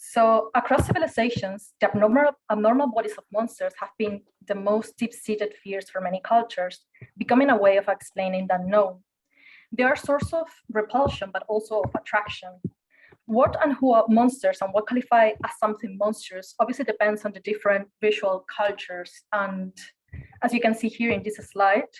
So across civilizations, the abnormal bodies of monsters have been the most deep-seated fears for many cultures, becoming a way of explaining the unknown. They are a source of repulsion, but also of attraction. What and who are monsters and what qualify as something monstrous obviously depends on the different visual cultures. And as you can see here in this slide,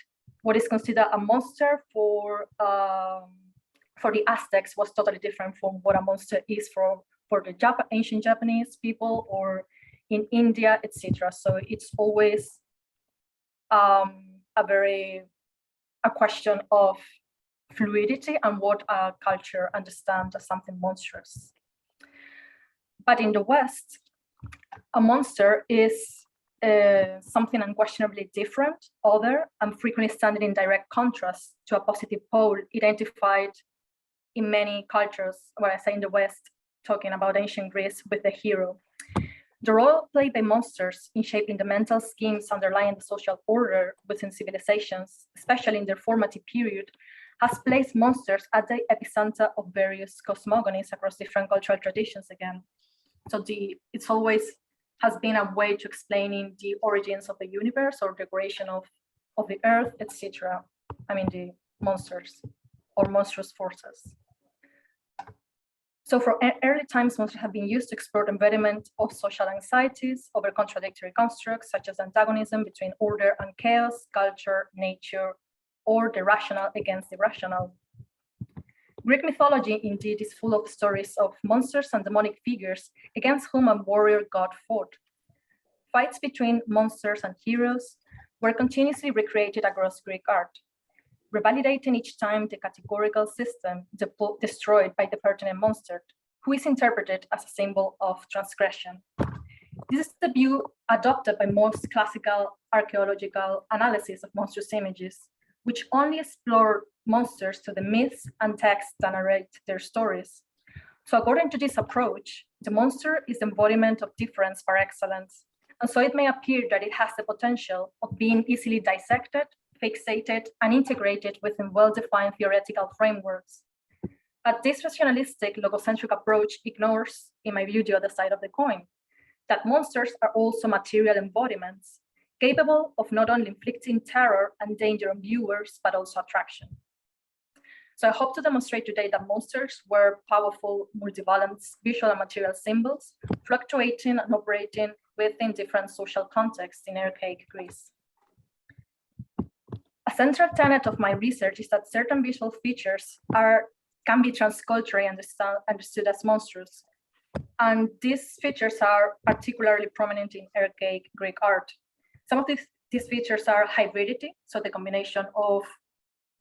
what is considered a monster for the Aztecs was totally different from what a monster is for the ancient Japanese people or in India, etc. So it's always a question of fluidity and what a culture understands as something monstrous. But in the West, a monster is something unquestionably different, other, and frequently standing in direct contrast to a positive pole identified in many cultures, when I say in the West, talking about ancient Greece, with the hero. The role played by monsters in shaping the mental schemes underlying the social order within civilizations, especially in their formative period, has placed monsters at the epicenter of various cosmogonies across different cultural traditions again. So it's always has been a way to explaining the origins of the universe or the creation of the earth, etc. I mean, the monsters or monstrous forces. So for early times, monsters have been used to explore the embodiment of social anxieties over contradictory constructs, such as antagonism between order and chaos, culture, nature, or the rational against the irrational. Greek mythology indeed is full of stories of monsters and demonic figures against whom a warrior god fought. Fights between monsters and heroes were continuously recreated across Greek art, revalidating each time the categorical system destroyed by the pertinent monster, who is interpreted as a symbol of transgression. This is the view adopted by most classical archaeological analysis of monstrous images, which only explore monsters to the myths and texts that narrate their stories. So according to this approach, the monster is the embodiment of difference par excellence. And so it may appear that it has the potential of being easily dissected, fixated, and integrated within well-defined theoretical frameworks. But this rationalistic, logocentric approach ignores, in my view, the other side of the coin, that monsters are also material embodiments, capable of not only inflicting terror and danger on viewers, but also attraction. So I hope to demonstrate today that monsters were powerful, multivalent visual and material symbols, fluctuating and operating within different social contexts in archaic Greece. A central tenet of my research is that certain visual features can be transculturally understood as monstrous. And these features are particularly prominent in archaic Greek art. Some of these features are hybridity, so the combination of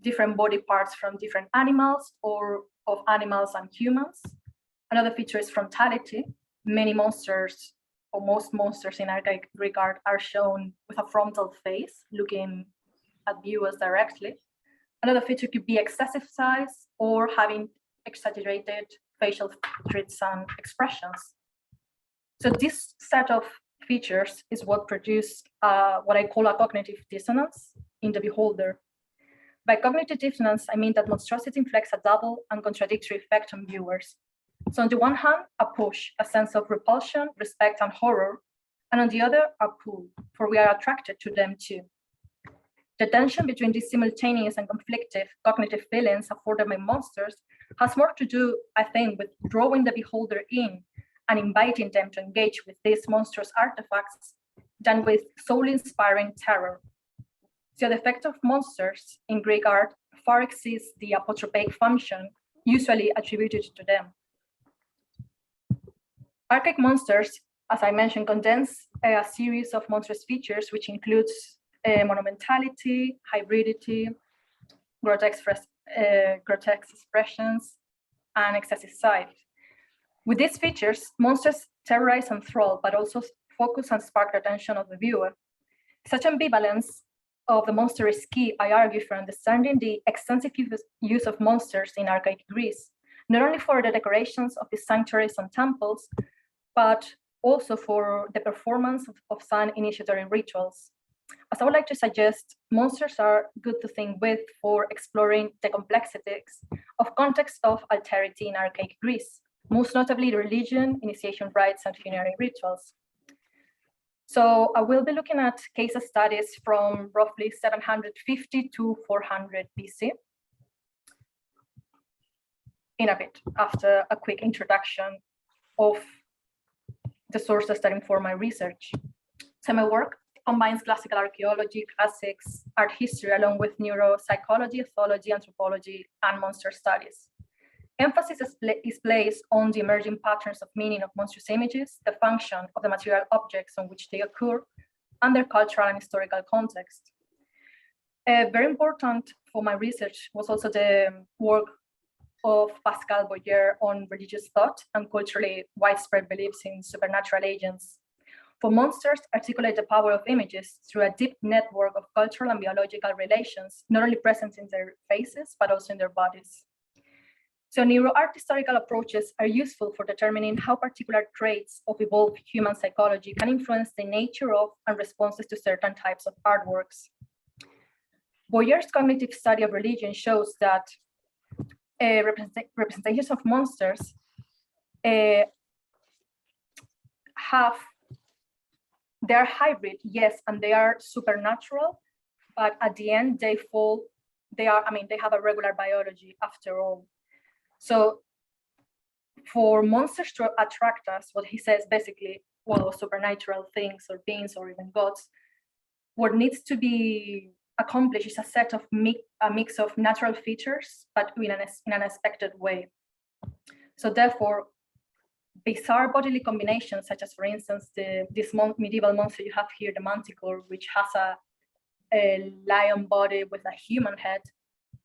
different body parts from different animals or of animals and humans. Another feature is frontality. Many monsters, or most monsters in archaic Greek art, are shown with a frontal face, looking at viewers directly. Another feature could be excessive size or having exaggerated facial traits and expressions. So this set of features is what produced what I call a cognitive dissonance in the beholder. By cognitive dissonance, I mean that monstrosity inflicts a double and contradictory effect on viewers. So on the one hand, a push, a sense of repulsion, respect, and horror, and on the other, a pull, for we are attracted to them too. The tension between these simultaneous and conflictive cognitive feelings afforded by monsters has more to do, I think, with drawing the beholder in and inviting them to engage with these monstrous artifacts than with soul-inspiring terror. So the effect of monsters in Greek art far exceeds the apotropaic function usually attributed to them. Archaic monsters, as I mentioned, condense a series of monstrous features, which includes monumentality, hybridity, grotesque expressions, and excessive sight. With these features, monsters terrorize and enthrall, but also focus and spark the attention of the viewer. Such ambivalence of the monster is key, I argue, for understanding the extensive use of monsters in archaic Greece, not only for the decorations of the sanctuaries and temples, but also for the performance of some initiatory rituals. As I would like to suggest, monsters are good to think with for exploring the complexities of context of alterity in archaic Greece, most notably religion, initiation rites, and funerary rituals. So I will be looking at case studies from roughly 750 to 400 BC in a bit, after a quick introduction of the sources that inform my research. So my work combines classical archaeology, classics, art history, along with neuropsychology, ethology, anthropology, and monster studies. Emphasis is placed on the emerging patterns of meaning of monstrous images, the function of the material objects on which they occur, and their cultural and historical context. Very important for my research was also the work of Pascal Boyer on religious thought and culturally widespread beliefs in supernatural agents. For monsters, articulate the power of images through a deep network of cultural and biological relations, not only present in their faces, but also in their bodies. So neuroart historical approaches are useful for determining how particular traits of evolved human psychology can influence the nature of and responses to certain types of artworks. Boyer's cognitive study of religion shows that representations of monsters they are hybrid, yes, and they are supernatural, but at the end they have a regular biology after all. So for monsters to attract us, what he says basically, well, supernatural things or beings or even gods, what needs to be accomplished is a mix of natural features, but in an unexpected way. So therefore, bizarre bodily combinations, such as, for instance, this medieval monster you have here, the manticore, which has a lion body with a human head,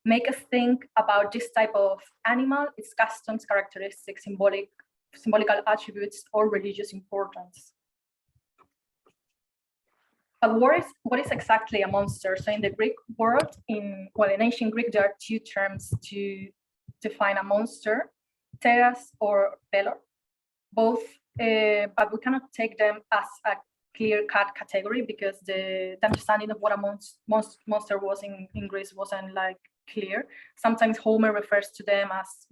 make us think about this type of animal, its customs, characteristics, symbolical attributes, or religious importance. But what is exactly a monster? So in the Greek world, in ancient Greek, there are two terms to define a monster, theras or pelor, both, but we cannot take them as a clear-cut category because the understanding of what a monster was in Greece wasn't like clear. Sometimes Homer refers to them as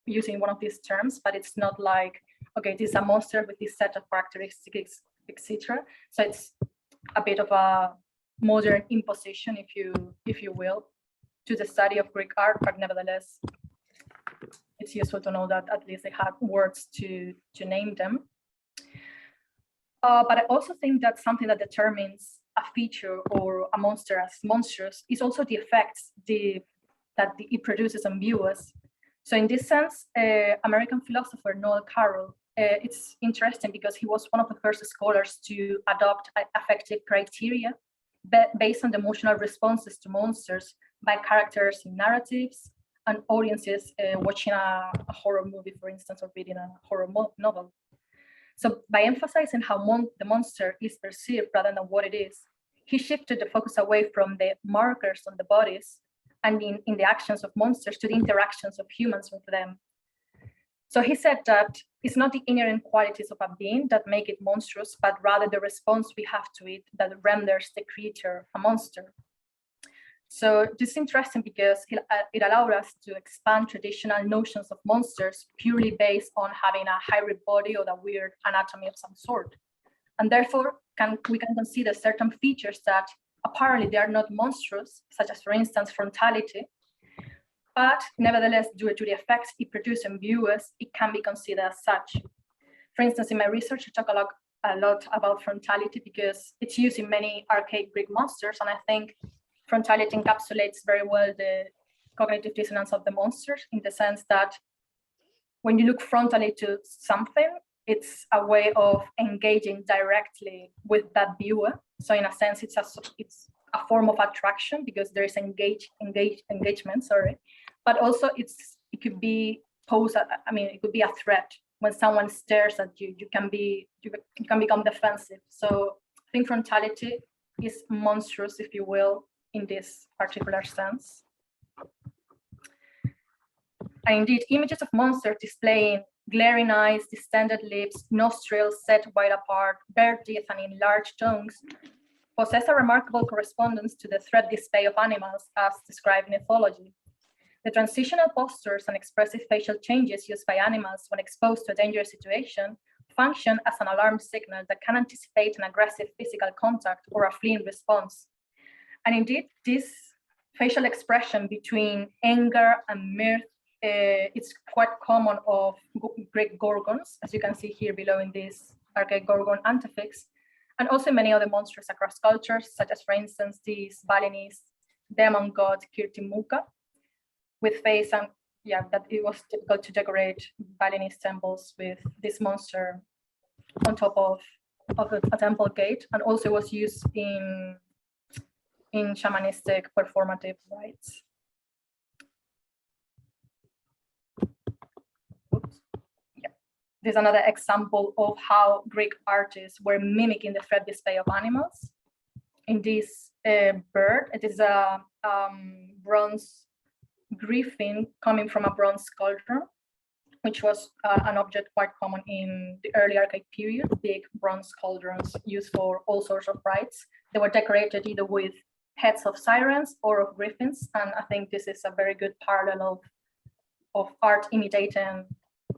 using one of these terms, but it's not like, okay, this is a monster with this set of characteristics, etc. So it's a bit of a modern imposition, if you will, to the study of Greek art, but nevertheless, it's useful to know that at least they have words to name them. But I also think that something that determines a feature or a monster as monstrous is also the effects that it produces on viewers. So in this sense, American philosopher Noel Carroll, it's interesting because he was one of the first scholars to adopt affective criteria based on the emotional responses to monsters by characters in narratives and audiences watching a horror movie, for instance, or reading a horror novel. So by emphasizing how the monster is perceived rather than what it is, he shifted the focus away from the markers on the bodies and in the actions of monsters to the interactions of humans with them. So he said that it's not the inherent qualities of a being that make it monstrous, but rather the response we have to it that renders the creature a monster. So this is interesting because it allowed us to expand traditional notions of monsters purely based on having a hybrid body or a weird anatomy of some sort. And therefore, we can consider certain features that apparently they are not monstrous, such as, for instance, frontality, but nevertheless, due to the effects it produces on viewers, it can be considered as such. For instance, in my research, I talk a lot about frontality because it's used in many archaic Greek monsters, and I think frontality encapsulates very well the cognitive dissonance of the monsters, in the sense that when you look frontally to something, it's a way of engaging directly with that viewer. So in a sense, it's a form of attraction because there is engagement, but also it could be it could be a threat. When someone stares at you, you can become defensive. So I think frontality is monstrous, if you will, in this particular sense. And indeed, images of monsters displaying glaring eyes, distended lips, nostrils set wide apart, bare teeth, and enlarged tongues possess a remarkable correspondence to the threat display of animals as described in ethology. The transitional postures and expressive facial changes used by animals when exposed to a dangerous situation function as an alarm signal that can anticipate an aggressive physical contact or a fleeing response. And indeed, this facial expression between anger and mirth, it's quite common of Greek gorgons, as you can see here below in this archaic gorgon antefix, and also many other monsters across cultures, such as, for instance, this Balinese demon god Kirtimuka, with face, and that it was difficult to decorate Balinese temples with this monster on top of a temple gate, and also was used in shamanistic performative rites. Oops. Yeah. There's another example of how Greek artists were mimicking the threat display of animals. In this bird, it is a bronze griffin coming from a bronze sculpture, which was an object quite common in the early archaic period, big bronze cauldrons used for all sorts of rites. They were decorated either with heads of sirens or of griffins, and I think this is a very good parallel of art imitating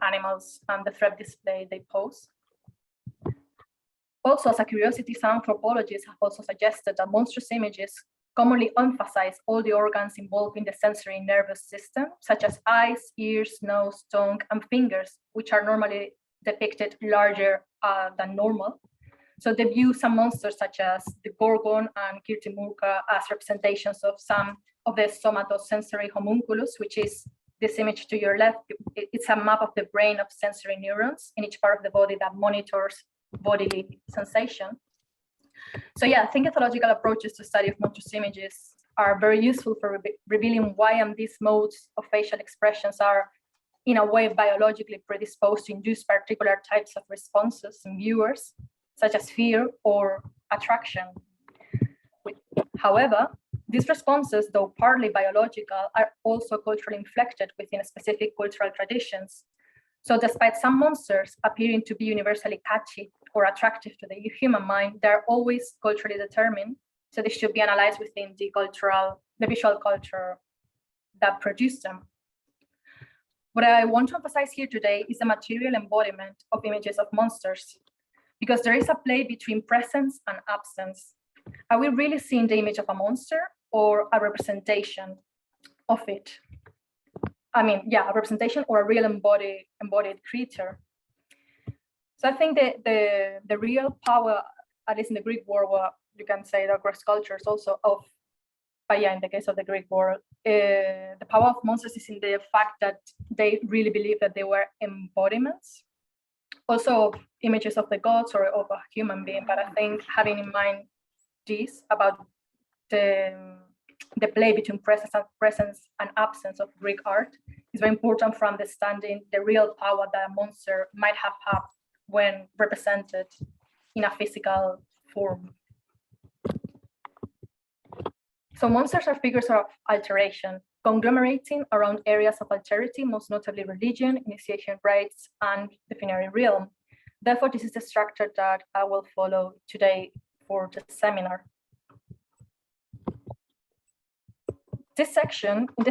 animals and the threat display they pose. Also, as a curiosity, some anthropologists have also suggested that monstrous images commonly emphasize all the organs involved in the sensory nervous system, such as eyes, ears, nose, tongue, and fingers, which are normally depicted larger than normal. So they view some monsters such as the Gorgon and Kirtimurka as representations of some of the somatosensory homunculus, which is this image to your left. It's a map of the brain of sensory neurons in each part of the body that monitors bodily sensation. So yeah, I think ethological approaches to study of monstrous images are very useful for revealing why these modes of facial expressions are in a way biologically predisposed to induce particular types of responses in viewers, such as fear or attraction. However, these responses, though partly biological, are also culturally inflected within specific cultural traditions. So despite some monsters appearing to be universally catchy or attractive to the human mind, they're always culturally determined. So they should be analyzed within the visual culture that produced them. What I want to emphasize here today is the material embodiment of images of monsters, because there is a play between presence and absence. Are we really seeing the image of a monster or a representation of it? I mean, yeah, a representation or a real embodied creature. So I think the real power, at least in the Greek world, well, you can say that across cultures also but yeah, in the case of the Greek world, the power of monsters is in the fact that they really believe that they were embodiments, also of images of the gods or of a human being. But I think having in mind this about the play between presence and absence of Greek art is very important for understanding the real power that a monster might have had when represented in a physical form. So monsters are figures of alteration, conglomerating around areas of alterity, most notably religion, initiation rites, and the funerary realm. Therefore, this is the structure that I will follow today for the seminar. In this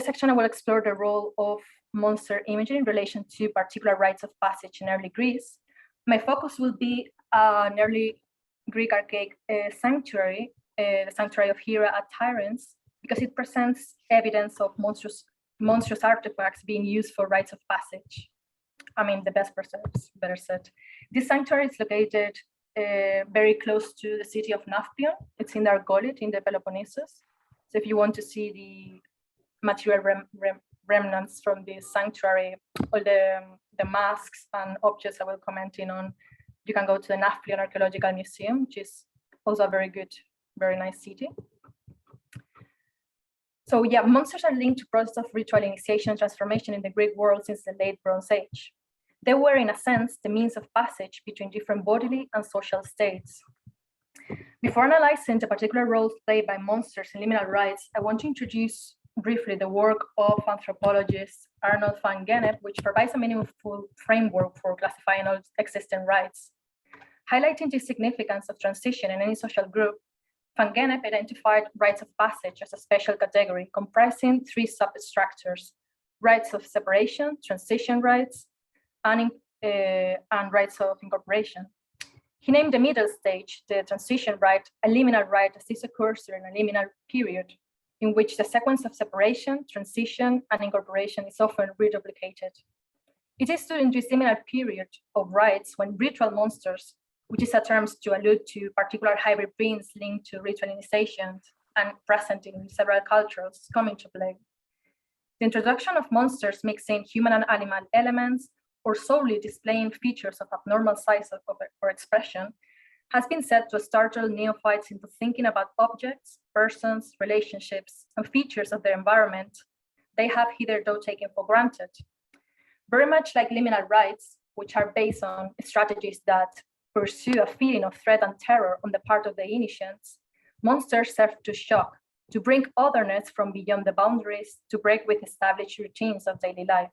section, I will explore the role of monster imagery in relation to particular rites of passage in early Greece. My focus will be an early Greek archaic sanctuary, the sanctuary of Hera at Tyrants, because it presents evidence of monstrous artifacts being used for rites of passage. I mean, the best preserves, better said. This sanctuary is located very close to the city of Nafplion. It's in the Argolit in the Peloponnesus. So if you want to see the material remnants from this sanctuary, all the masks and objects I will commenting on, you can go to the Nafplion Archaeological Museum, which is also a very good, very nice city. So yeah, monsters are linked to process of ritual initiation and transformation in the Greek world since the late Bronze Age. They were, in a sense, the means of passage between different bodily and social states. Before analyzing the particular roles played by monsters in liminal rites, I want to introduce briefly the work of anthropologist Arnold van Gennep, which provides a meaningful framework for classifying all existing rites. Highlighting the significance of transition in any social group, van Gennep identified rites of passage as a special category comprising three substructures: rites of separation, transition rites, and rites of incorporation. He named the middle stage, the transition rite, a liminal rite, as this occurs during a liminal period, in which the sequence of separation, transition, and incorporation is often reduplicated. It is during this liminal period of rites when ritual monsters, which is a term to allude to particular hybrid beings linked to ritual initiations and present in several cultures, come into play. The introduction of monsters mixing human and animal elements or solely displaying features of abnormal size or expression has been said to startle neophytes into thinking about objects, persons, relationships, and features of their environment they have hitherto taken for granted. Very much like liminal rites, which are based on strategies that pursue a feeling of threat and terror on the part of the initiates, monsters serve to shock, to bring otherness from beyond the boundaries, to break with established routines of daily life.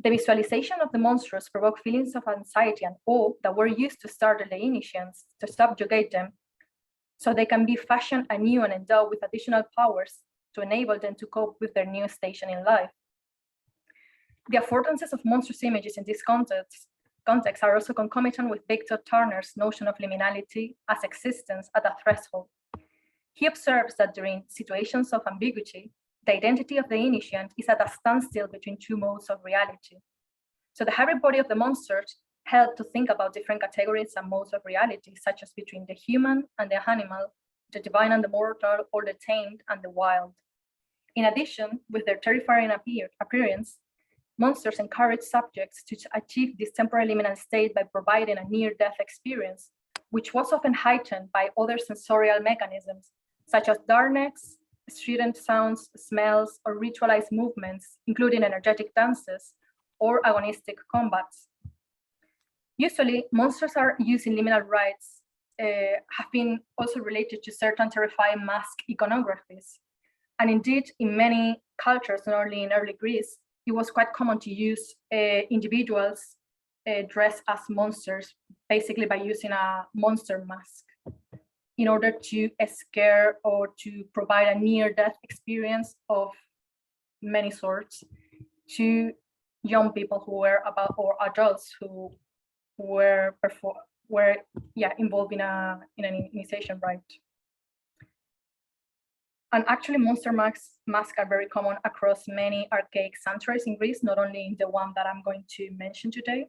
The visualization of the monstrous provoked feelings of anxiety and awe that were used to startle the initiates, to subjugate them, so they can be fashioned anew and endowed with additional powers to enable them to cope with their new station in life. The affordances of monstrous images in this context are also concomitant with Victor Turner's notion of liminality as existence at a threshold. He observes that during situations of ambiguity, the identity of the initiant is at a standstill between two modes of reality. So the hybrid body of the monsters help to think about different categories and modes of reality, such as between the human and the animal, the divine and the mortal, or the tamed and the wild. In addition, with their terrifying appearance, monsters encourage subjects to achieve this temporary liminal state by providing a near-death experience, which was often heightened by other sensorial mechanisms, such as darkness, strident sounds, smells, or ritualized movements, including energetic dances or agonistic combats. Usually, monsters are used in liminal rites have been also related to certain terrifying mask iconographies. And indeed, in many cultures, not only in early Greece, it was quite common to use individuals dressed as monsters, basically by using a monster mask, in order to scare or to provide a near-death experience of many sorts to young people who were about, or adults who were involved in an initiation rite. And actually, monster masks are very common across many archaic sanctuaries in Greece, not only in the one that I'm going to mention today,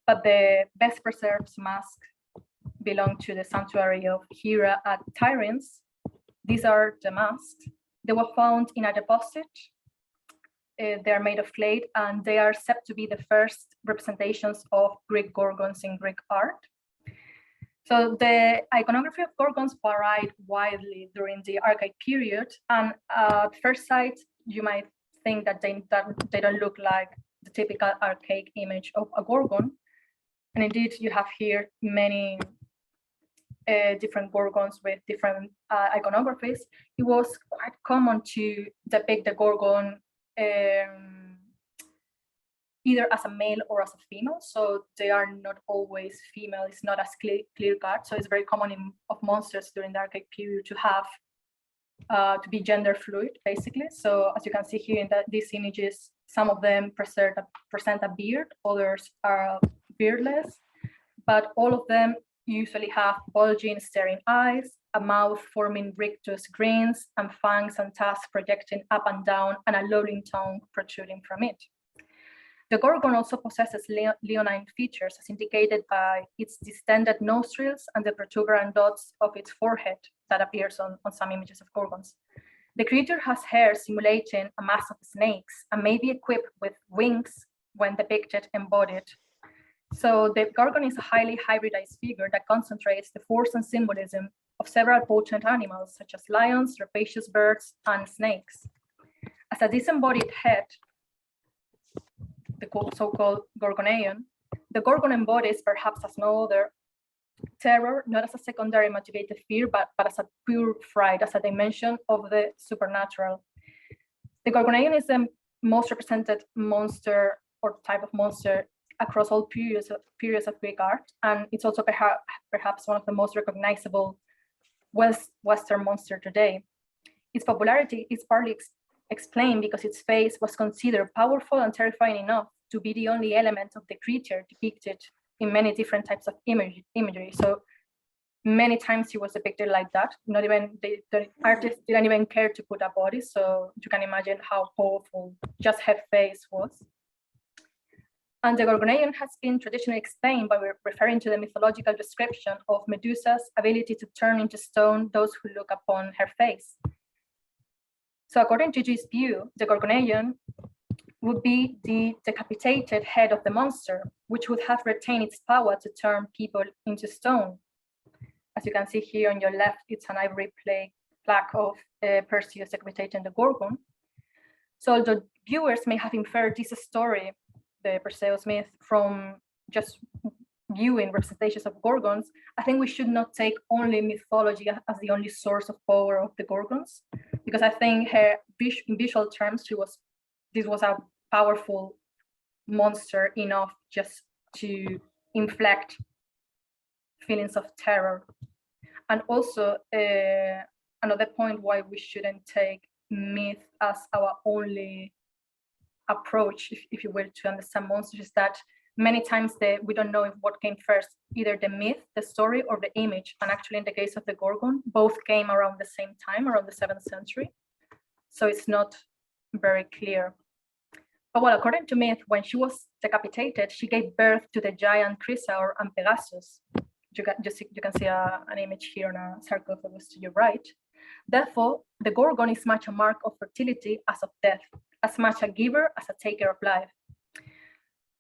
but the best preserved mask belong to the sanctuary of Hera at Tiryns. These are the masks. They were found in a deposit. They are made of clay, and they are said to be the first representations of Greek gorgons in Greek art. So the iconography of gorgons varied widely during the Archaic period, and at first sight, you might think that they don't look like the typical archaic image of a gorgon. And indeed, you have here many different gorgons with different iconographies. It was quite common to depict the gorgon either as a male or as a female. So they are not always female, it's not as clear cut. So it's very common of monsters during the Archaic period to have, to be gender fluid, basically. So as you can see here in these images, some of them present a beard, others are beardless, but all of them usually have bulging, staring eyes, a mouth forming rictus grins, and fangs and tusks projecting up and down, and a lolling tongue protruding from it. The gorgon also possesses leonine features, as indicated by its distended nostrils and the protuberant dots of its forehead that appears on some images of gorgons. The creature has hair simulating a mass of snakes and may be equipped with wings when depicted embodied. So the gorgon is a highly hybridized figure that concentrates the force and symbolism of several potent animals, such as lions, rapacious birds, and snakes. As a disembodied head, the so-called gorgoneion, the gorgon embodies, perhaps as no other, terror, not as a secondary motivated fear, but as a pure fright, as a dimension of the supernatural. The gorgoneion is the most represented monster or type of monster across all periods of Greek art, and it's also perhaps one of the most recognizable Western monster today. Its popularity is partly explained because its face was considered powerful and terrifying enough to be the only element of the creature depicted in many different types of imagery. So many times he was depicted like that. Not even the artist didn't even care to put a body, so you can imagine how powerful just her face was. And the Gorgoneion has been traditionally explained by referring to the mythological description of Medusa's ability to turn into stone those who look upon her face. So according to G's view, the Gorgoneion would be the decapitated head of the monster, which would have retained its power to turn people into stone. As you can see here on your left, it's an ivory plaque of Perseus decapitating the Gorgon. So although viewers may have inferred this story, the Perseus myth, from just viewing representations of Gorgons, I think we should not take only mythology as the only source of power of the Gorgons, because I think in visual terms, this was a powerful monster enough just to inflict feelings of terror. And also another point why we shouldn't take myth as our only approach, if you will, to understand monsters, is that many times we don't know if what came first, either the myth, the story, or the image. And actually, in the case of the Gorgon, both came around the same time, around the 7th century. So it's not very clear. But well, according to myth, when she was decapitated, she gave birth to the giant Chrysaor and Pegasus. You can see an image here on a sarcophagus to your right. Therefore, the Gorgon is much a mark of fertility as of death, as much a giver as a taker of life.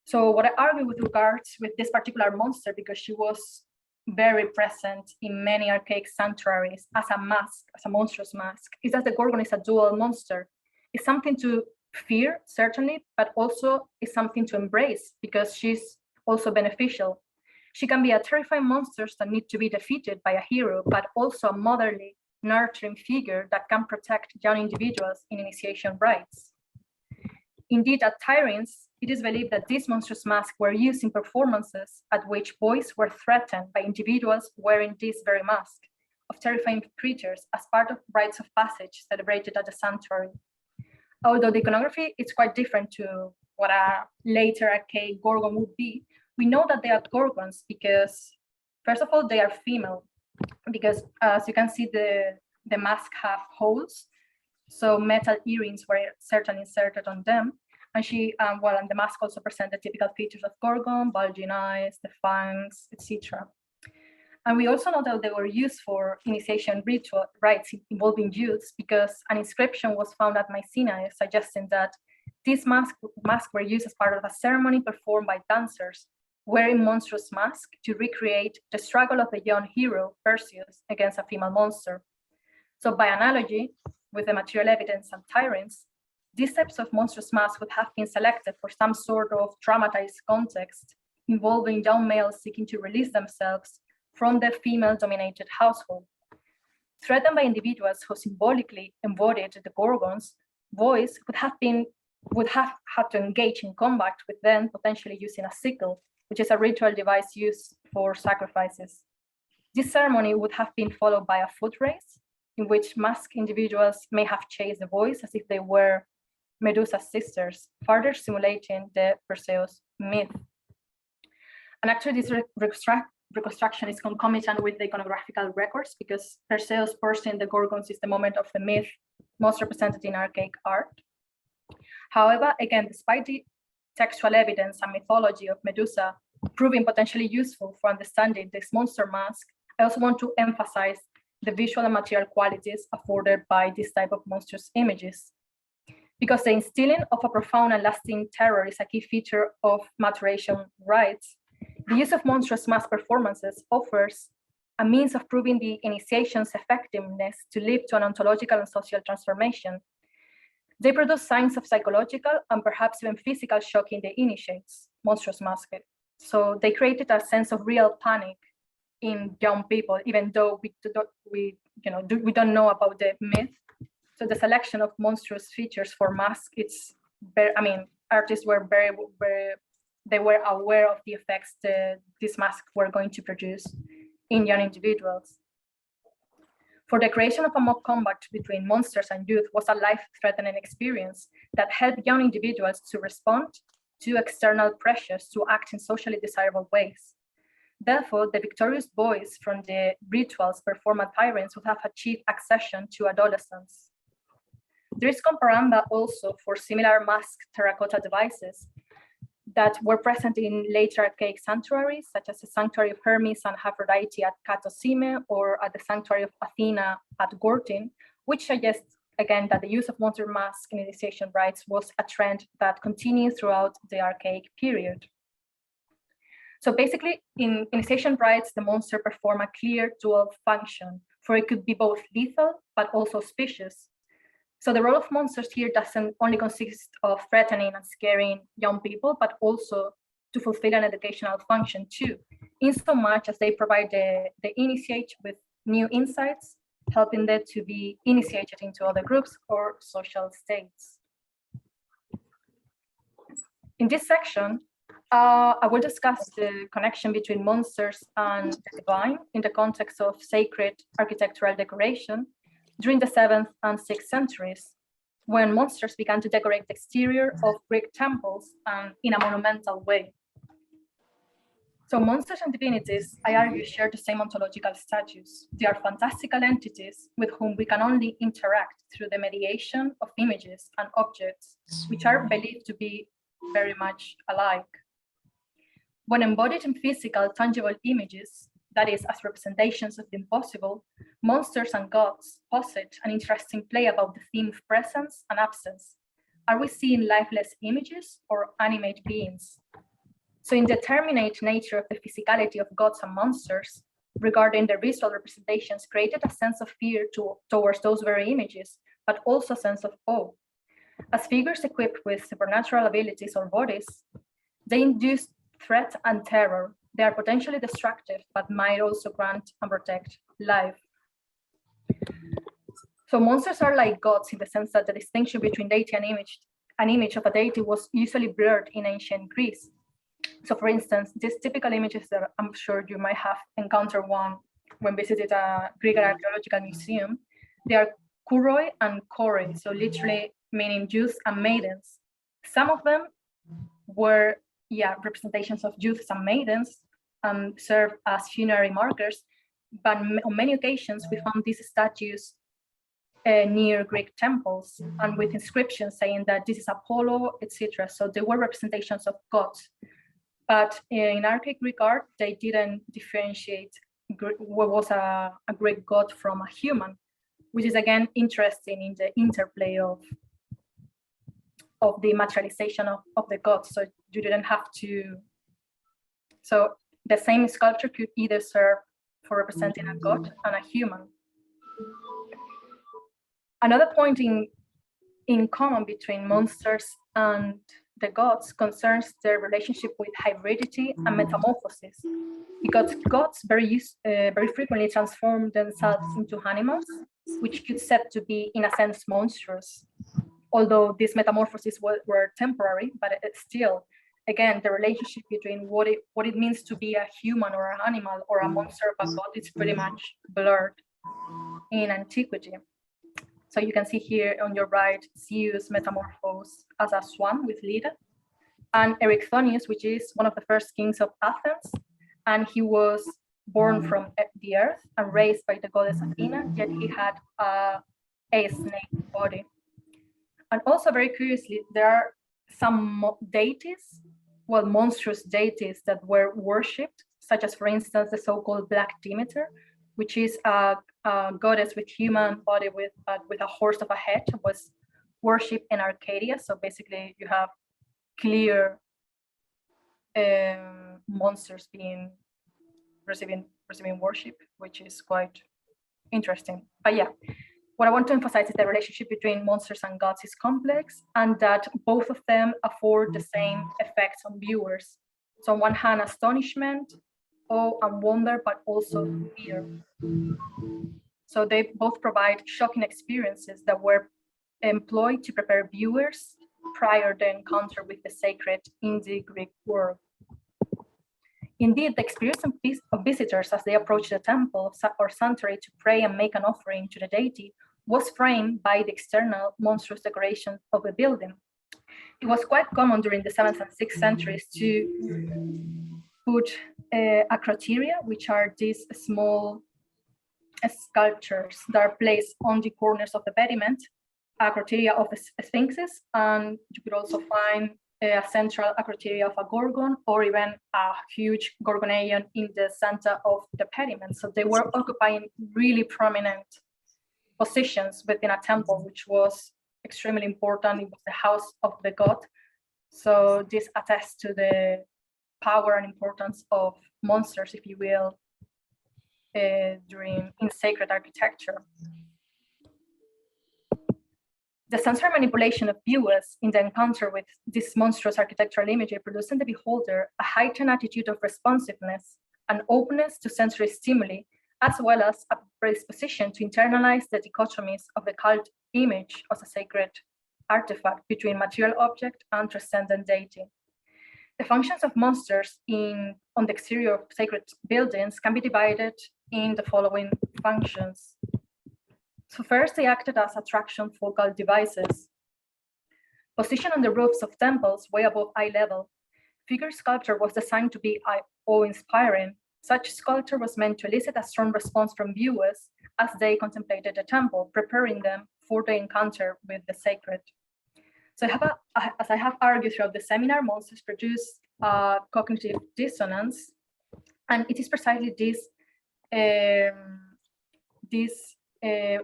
So what I argue with regards with this particular monster, because she was very present in many archaic sanctuaries as a mask, as a monstrous mask, is that the Gorgon is a dual monster. It's something to fear, certainly, but also is something to embrace because she's also beneficial. She can be a terrifying monster that need to be defeated by a hero, but also a motherly, nurturing figure that can protect young individuals in initiation rites. Indeed, at Tyrants, it is believed that these monstrous masks were used in performances at which boys were threatened by individuals wearing this very mask of terrifying creatures as part of rites of passage celebrated at the sanctuary. Although the iconography is quite different to what a later archaic Gorgon would be, we know that they are Gorgons because, first of all, they are female, because as you can see, the mask have holes. So metal earrings were certainly inserted on them. And and the mask also presented typical features of Gorgon, bulging eyes, the fangs, etc. And we also know that they were used for initiation ritual rites involving youths, because an inscription was found at Mycenae suggesting that these masks were used as part of a ceremony performed by dancers wearing monstrous masks to recreate the struggle of the young hero Perseus against a female monster. So by analogy, with the material evidence and Tyrants, these types of monstrous masks would have been selected for some sort of dramatized context involving young males seeking to release themselves from their female-dominated household. Threatened by individuals who symbolically embodied the Gorgons, boys would have had to engage in combat with them, potentially using a sickle, which is a ritual device used for sacrifices. This ceremony would have been followed by a foot race, in which masked individuals may have chased the boys as if they were Medusa's sisters, further simulating the Perseus myth. And actually, this reconstruction is concomitant with the iconographical records, because Perseus pursuing the Gorgons is the moment of the myth most represented in archaic art. However, again, despite the textual evidence and mythology of Medusa proving potentially useful for understanding this monster mask, I also want to emphasize the visual and material qualities afforded by this type of monstrous images. Because the instilling of a profound and lasting terror is a key feature of maturation rites, the use of monstrous mask performances offers a means of proving the initiation's effectiveness to lead to an ontological and social transformation. They produce signs of psychological and perhaps even physical shock in the initiates, monstrous mask. So they created a sense of real panic in young people, even though we don't know about the myth. So the selection of monstrous features for masks, it's very, artists were they were aware of the effects these masks were going to produce in young individuals. For the creation of a mob combat between monsters and youth was a life-threatening experience that helped young individuals to respond to external pressures to act in socially desirable ways. Therefore, the victorious boys from the rituals performed at tyrants would have achieved accession to adolescence. There is comparanda also for similar masked terracotta devices that were present in later archaic sanctuaries, such as the sanctuary of Hermes and Aphrodite at Katosime, or at the sanctuary of Athena at Gortyn, which suggests, again, that the use of monster masks in initiation rites was a trend that continued throughout the archaic period. So basically, in initiation rites, the monster performed a clear dual function, for it could be both lethal, but also auspicious. So the role of monsters here doesn't only consist of threatening and scaring young people, but also to fulfill an educational function too, in so much as they provide the initiate with new insights, helping them to be initiated into other groups or social states. In this section, I will discuss the connection between monsters and the divine in the context of sacred architectural decoration during the 7th and 6th centuries, when monsters began to decorate the exterior of Greek temples in a monumental way. So monsters and divinities, I argue, share the same ontological status. They are fantastical entities with whom we can only interact through the mediation of images and objects, which are believed to be very much alike. When embodied in physical, tangible images, that is, as representations of the impossible, monsters and gods posit an interesting play about the theme of presence and absence. Are we seeing lifeless images or animate beings? So in the determinate nature of the physicality of gods and monsters, regarding their visual representations created a sense of fear towards those very images, but also a sense of awe. As figures equipped with supernatural abilities or bodies, they induce threat and terror. They are potentially destructive, but might also grant and protect life. So monsters are like gods in the sense that the distinction between deity and image of a deity was usually blurred in ancient Greece. So for instance, these typical images that I'm sure you might have encountered one when visited a Greek archaeological museum, they are kouroi and kore, so literally meaning youths and maidens. Some of them were representations of youths and maidens, served as funerary markers, but on many occasions we found these statues near Greek temples and with inscriptions saying that this is Apollo, etc. So they were representations of gods. But in Archaic Greek art, they didn't differentiate what was a Greek god from a human, which is again interesting in the interplay of the materialization of the gods. So you didn't have to. So the same sculpture could either serve for representing a god and a human. Another point in common between monsters and the gods concerns their relationship with hybridity and metamorphosis, because gods very frequently transform themselves into animals, which could said to be, in a sense, monstrous. Although these metamorphoses were temporary, but still, again, the relationship between what it means to be a human or an animal or a monster of a god is pretty much blurred in antiquity. So you can see here on your right, Zeus metamorphosed as a swan with Leda, and Erichthonius, which is one of the first kings of Athens, and he was born from the earth and raised by the goddess Athena, yet he had a snake body. And also, very curiously, there are some deities, well, monstrous deities that were worshipped, such as, for instance, the so-called Black Demeter, which is a goddess with human body with a horse of a head, was worshipped in Arcadia. So basically, you have clear monsters receiving worship, which is quite interesting. But yeah, what I want to emphasize is the relationship between monsters and gods is complex, and that both of them afford the same effects on viewers. So on one hand, astonishment, awe and wonder, but also fear. So they both provide shocking experiences that were employed to prepare viewers prior to the encounter with the sacred in the Greek world. Indeed, the experience of visitors as they approached the temple or sanctuary to pray and make an offering to the deity was framed by the external monstrous decoration of the building. It was quite common during the 7th and 6th centuries to put acroteria, which are these small sculptures that are placed on the corners of the pediment, acroteria of sphinxes, and you could also find a central acroteria of a gorgon, or even a huge gorgoneion in the center of the pediment. So they were occupying really prominent positions within a temple, which was extremely important. It was the house of the god. So this attests to the power and importance of monsters, if you will, in sacred architecture. The sensory manipulation of viewers in the encounter with this monstrous architectural imagery produced in the beholder a heightened attitude of responsiveness and openness to sensory stimuli, as well as a predisposition to internalize the dichotomies of the cult image as a sacred artifact between material object and transcendent deity. The functions of monsters on the exterior of sacred buildings can be divided in the following functions. So first, they acted as attraction focal devices. Positioned on the roofs of temples way above eye level, figure sculpture was designed to be awe-inspiring. Such sculpture was meant to elicit a strong response from viewers as they contemplated the temple, preparing them for the encounter with the sacred. So as I have argued throughout the seminar, monsters produce cognitive dissonance, and it is precisely this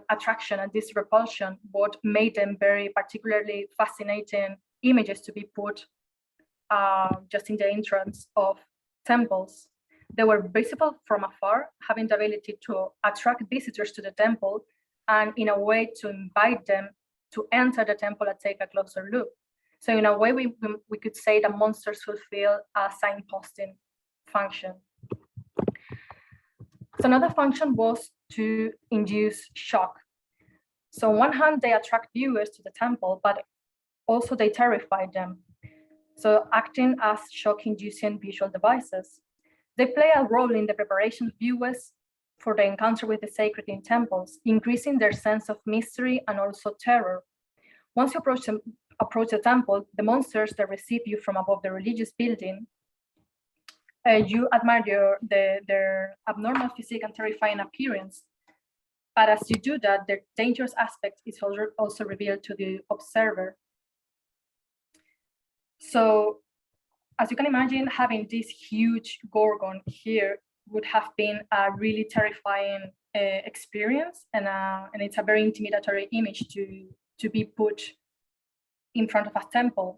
attraction and this repulsion what made them very particularly fascinating images to be put just in the entrance of temples. They were visible from afar, having the ability to attract visitors to the temple and in a way to invite them to enter the temple and take a closer look. So in a way, we could say that monsters fulfill a signposting function. So another function was to induce shock. So on one hand, they attract viewers to the temple, but also they terrify them. So acting as shock-inducing visual devices. They play a role in the preparation of viewers for the encounter with the sacred in temples, increasing their sense of mystery and also terror. Once you approach the temple, the monsters that receive you from above the religious building, you admire their abnormal physique and terrifying appearance. But as you do that, their dangerous aspect is also revealed to the observer. So as you can imagine, having this huge gorgon here would have been a really terrifying experience, and it's a very intimidatory image to be put in front of a temple.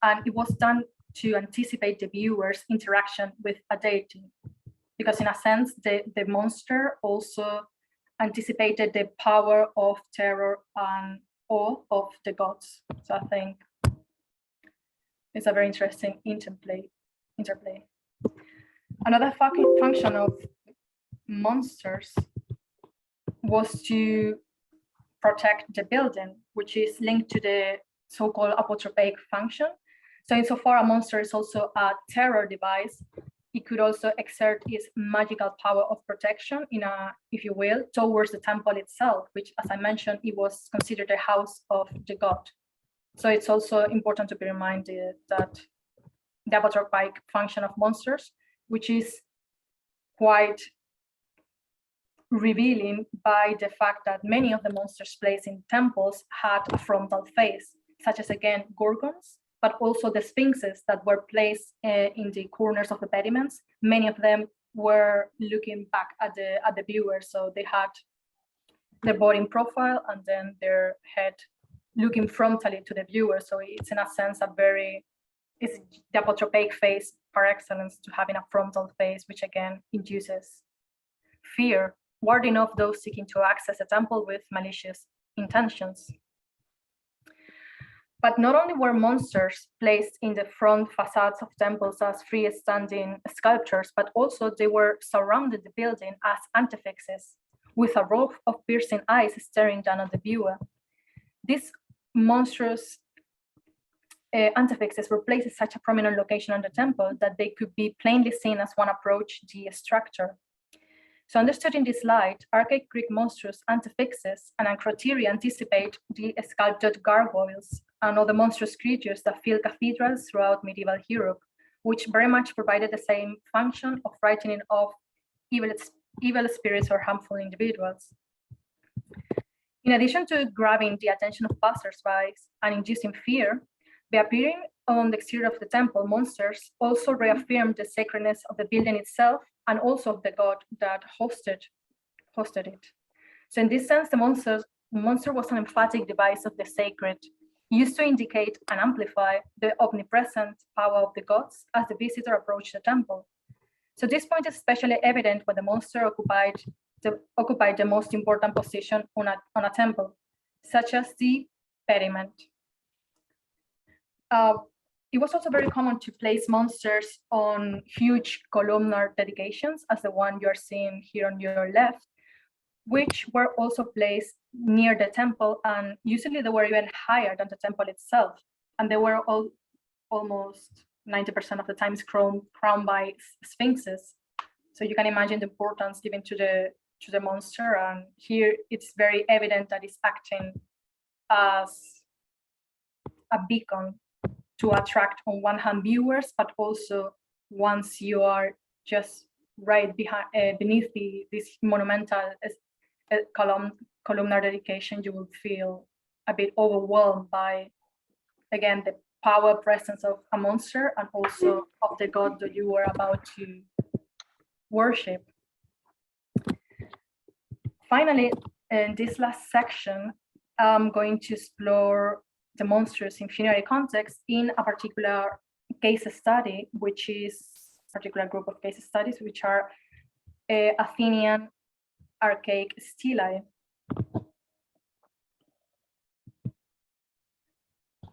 And it was done to anticipate the viewer's interaction with a deity, because in a sense, the monster also anticipated the power of terror and awe of the gods. So I think it's a very interesting interplay. Another function of monsters was to protect the building, which is linked to the so-called apotropaic function. So insofar a monster is also a terror device, it could also exert its magical power of protection if you will, towards the temple itself, which, as I mentioned, it was considered the house of the god. So it's also important to be reminded that the apotropaic function of monsters, which is quite revealing by the fact that many of the monsters placed in temples had a frontal face, such as, again, gorgons, but also the sphinxes that were placed in the corners of the pediments. Many of them were looking back at the viewer, so they had their body in profile and then their head looking frontally to the viewer. So it's in a sense it's the apotropaic face par excellence, to having a frontal face, which again induces fear, warding off those seeking to access a temple with malicious intentions. But not only were monsters placed in the front facades of temples as freestanding sculptures, but also they were surrounded the building as antefixes, with a row of piercing eyes staring down at the viewer. These monstrous antefixes were placed at such a prominent location on the temple that they could be plainly seen as one approach the structure. So understood in this light, Archaic Greek monstrous antefixes and acroteria anticipate the sculpted gargoyles and other monstrous creatures that fill cathedrals throughout medieval Europe, which very much provided the same function of frightening off evil spirits or harmful individuals. In addition to grabbing the attention of passersby and inducing fear, by appearing on the exterior of the temple, monsters also reaffirmed the sacredness of the building itself and also of the god that hosted it. So in this sense, the monster was an emphatic device of the sacred, used to indicate and amplify the omnipresent power of the gods as the visitor approached the temple. So this point is especially evident when the monster occupied the most important position on a temple, such as the pediment. It was also very common to place monsters on huge columnar dedications, as the one you're seeing here on your left, which were also placed near the temple, and usually they were even higher than the temple itself. And they were almost 90% of the times crowned by sphinxes. So you can imagine the importance given to the monster. And here it's very evident that it's acting as a beacon to attract on one hand viewers, but also once you are just right beneath this monumental columnar dedication, you will feel a bit overwhelmed by, again, the power presence of a monster and also of the god that you were about to worship. Finally, in this last section, I'm going to explore the monstrous in funerary context in a particular case study, which is a particular group of case studies, which are Athenian archaic stelae.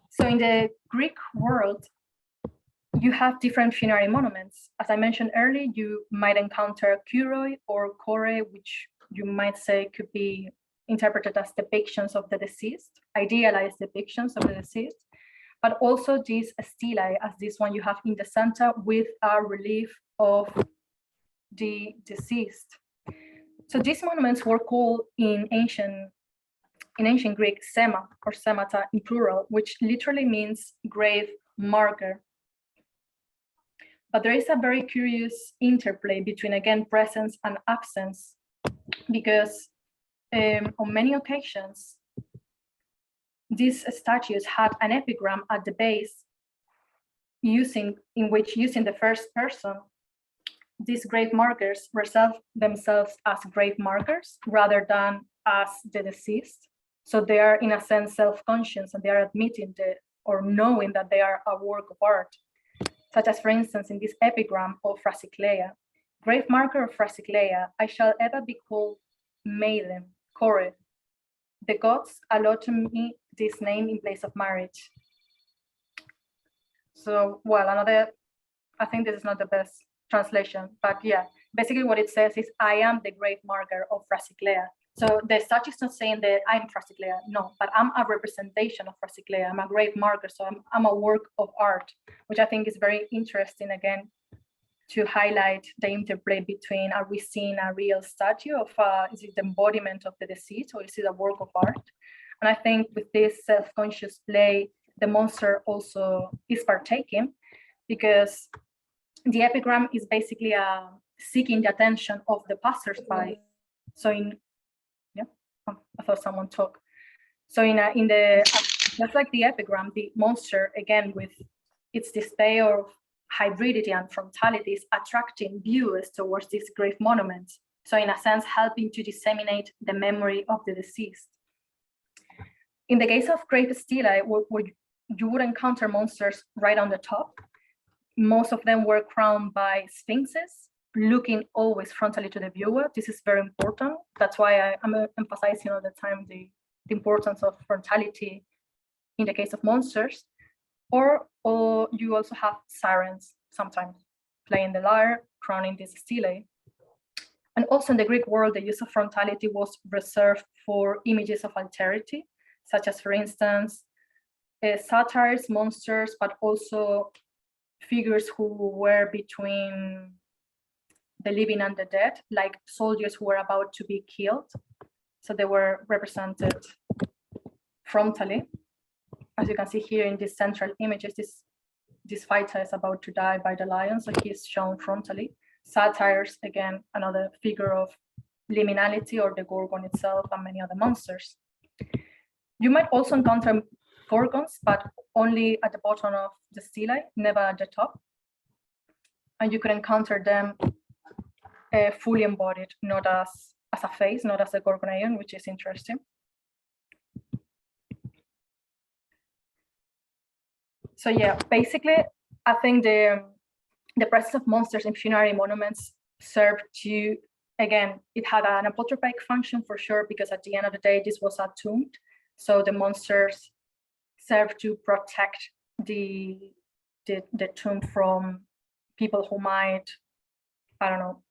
So in the Greek world, you have different funerary monuments. As I mentioned earlier, you might encounter kuroi or kore, which you might say could be interpreted as depictions of the deceased, idealized depictions of the deceased, but also these stelae, as this one you have in the center with a relief of the deceased. So these monuments were called in ancient Greek sema or semata in plural, which literally means grave marker. But there is a very curious interplay between, again, presence and absence, because on many occasions, these statues had an epigram at the base, using the first person, these grave markers reserve themselves as grave markers rather than as the deceased. So they are, in a sense, self-conscious, and they are admitting or knowing that they are a work of art, such as, for instance, in this epigram of Phrasicleia, grave marker of Phrasicleia, I shall ever be called maiden, Kore. The gods allot to me this name in place of marriage. So, well, I think this is not the best translation, but yeah, basically what it says is, I am the grave marker of Phrasicleia. So the statue is not saying that I'm Phrasicleia, no, but I'm a representation of Phrasicleia. I'm a grave marker, so I'm a work of art, which I think is very interesting, again, to highlight the interplay between, are we seeing a real statue of, is it the embodiment of the deceased, or is it a work of art? And I think with this self-conscious play, the monster also is partaking, because the epigram is basically seeking the attention of the passersby. So I thought someone talked. So just like the epigram, the monster, again, with its display of hybridity and frontality, is attracting viewers towards these grave monuments. So in a sense, helping to disseminate the memory of the deceased. In the case of grave stelae, you would encounter monsters right on the top. Most of them were crowned by sphinxes, looking always frontally to the viewer. This is very important. That's why I'm emphasizing all the time the importance of frontality in the case of monsters. Or you also have sirens sometimes playing the lyre, crowning this stelae. And also in the Greek world, the use of frontality was reserved for images of alterity, such as, for instance, satyrs, monsters, but also figures who were between the living and the dead, like soldiers who were about to be killed. So they were represented frontally. As you can see here in these central images, this fighter is about to die by the lion, so he's shown frontally. Satyrs, again, another figure of liminality, or the gorgon itself, and many other monsters. You might also encounter gorgons, but only at the bottom of the stelae, never at the top. And you could encounter them fully embodied, not as a face, not as a gorgonaion, which is interesting. So yeah, basically, I think the presence of monsters in funerary monuments served to, again, it had an apotropaic function for sure, because at the end of the day, this was a tomb. So the monsters served to protect the tomb from people who might, I don't know,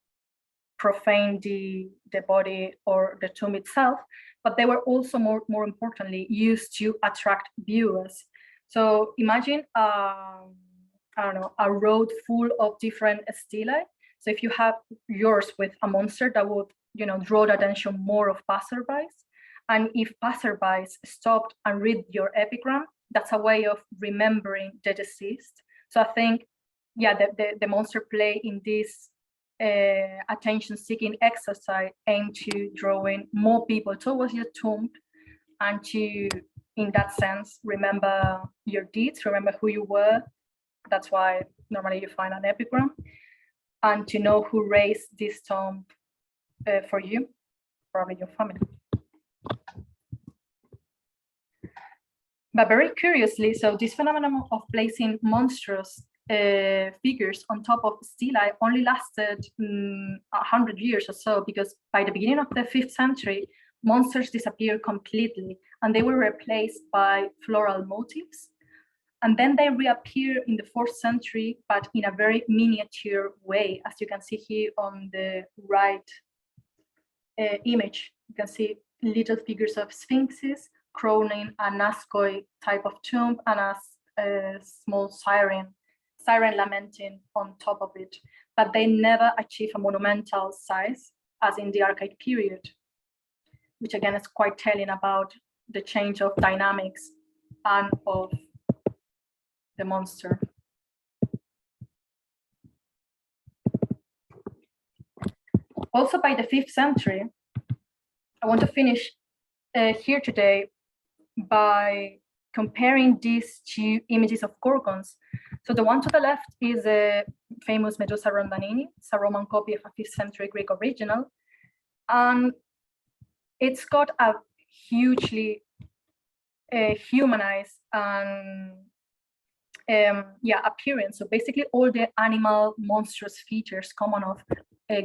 profane the body or the tomb itself, but they were also more importantly used to attract viewers. So imagine, I don't know, a road full of different stelae. So if you have yours with a monster, that would, you know, draw the attention more of passerbys. And if passerbys stopped and read your epigram, that's a way of remembering the deceased. So I think, yeah, the monster play in this attention-seeking exercise aimed to drawing more people towards your tomb, and to, in that sense, remember your deeds, remember who you were. That's why normally you find an epigram, and to know who raised this tomb for you, probably your family. But very curiously, so this phenomenon of placing monstrous figures on top of stelae only lasted 100 years or so, because by the beginning of the 5th century, monsters disappeared completely, and they were replaced by floral motifs. And then they reappear in the 4th century, but in a very miniature way. As you can see here on the right image, you can see little figures of sphinxes crowning a Nazcoi type of tomb, and a small siren lamenting on top of it. But they never achieve a monumental size as in the Archaic period, which again is quite telling about the change of dynamics and of the monster. Also by the 5th century, I want to finish here today by comparing these two images of gorgons. So the one to the left is a famous Medusa Rondanini. It's a Roman copy of a 5th century Greek original. And it's got a hugely humanized and appearance. So basically all the animal monstrous features common of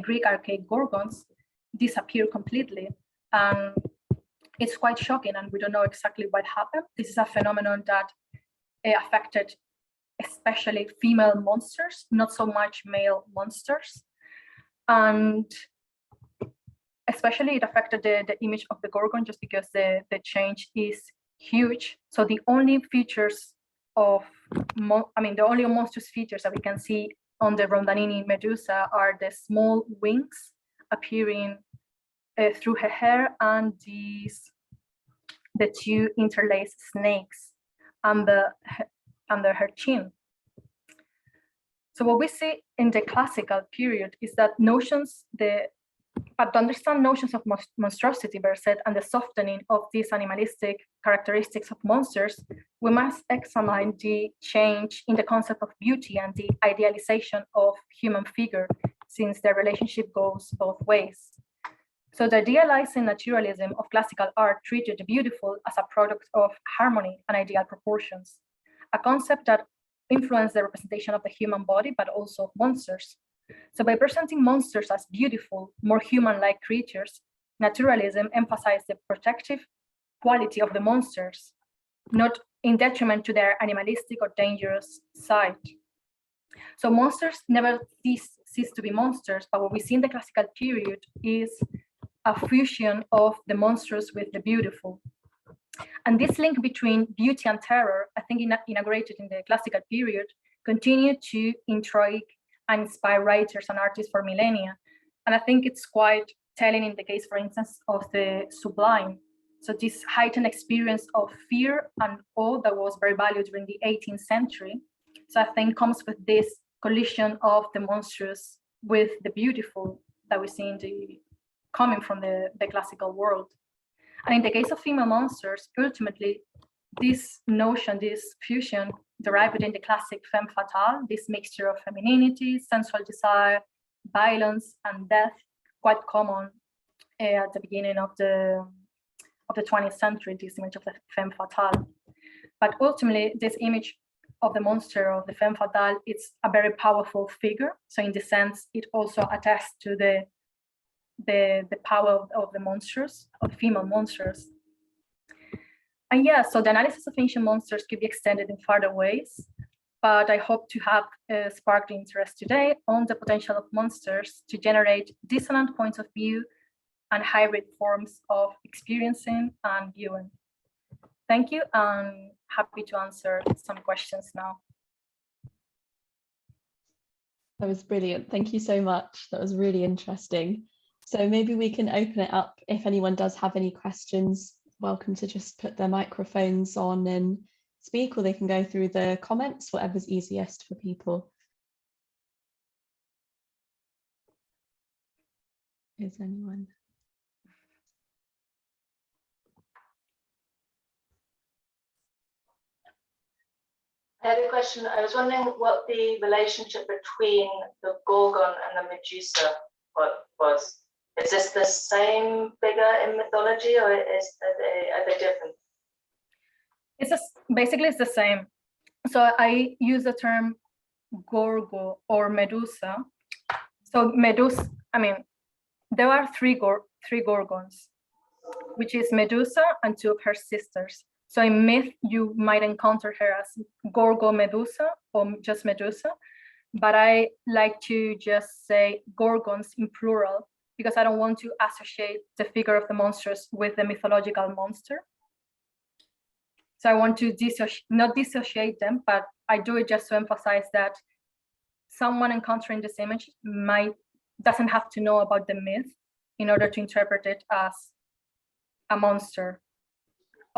Greek archaic gorgons disappear completely. And it's quite shocking, and we don't know exactly what happened. This is a phenomenon that affected especially female monsters, not so much male monsters. And especially it affected the image of the gorgon, just because the change is huge. So the only features of, the only monstrous features that we can see on the Rondanini Medusa are the small wings appearing through her hair, and the two interlaced snakes under her chin. So what we see in the classical period is that but to understand notions of monstrosity, Berset, and the softening of these animalistic characteristics of monsters, we must examine the change in the concept of beauty and the idealization of human figure, since their relationship goes both ways. So the idealizing naturalism of classical art treated the beautiful as a product of harmony and ideal proportions, a concept that influenced the representation of the human body, but also of monsters. So by presenting monsters as beautiful, more human-like creatures, naturalism emphasized the protective quality of the monsters, not in detriment to their animalistic or dangerous side. So monsters never cease to be monsters, but what we see in the classical period is a fusion of the monstrous with the beautiful. And this link between beauty and terror, I think inaugurated in the classical period, continued to intrigue and inspire writers and artists for millennia. And I think it's quite telling in the case, for instance, of the sublime. So this heightened experience of fear and awe that was very valued during the 18th century. So I think comes with this collision of the monstrous with the beautiful that we see in coming from the classical world. And in the case of female monsters, ultimately, this notion, this fusion derived in the classic femme fatale, this mixture of femininity, sensual desire, violence, and death, quite common at the beginning of the 20th century, this image of the femme fatale. But ultimately, this image of the monster, of the femme fatale, it's a very powerful figure. So in the sense, it also attests to the power of the monsters, of female monsters. And yeah, so the analysis of ancient monsters could be extended in further ways, but I hope to have sparked interest today on the potential of monsters to generate dissonant points of view and hybrid forms of experiencing and viewing. Thank you, and happy to answer some questions now. That was brilliant. Thank you so much. That was really interesting. So maybe we can open it up. If anyone does have any questions, welcome to just put their microphones on and speak, or they can go through the comments, whatever's easiest for people. Is anyone? I had a question. I was wondering what the relationship between the Gorgon and the Medusa was. Is this the same figure in mythology, or are they different? Basically, it's the same. So I use the term Gorgo or Medusa. So Medusa, I mean, there are three Gorgons, which is Medusa and two of her sisters. So in myth, you might encounter her as Gorgo Medusa or just Medusa, but I like to just say Gorgons in plural, because I don't want to associate the figure of the monstrous with the mythological monster. So I want to not dissociate them, but I do it just to emphasize that someone encountering this image doesn't have to know about the myth in order to interpret it as a monster.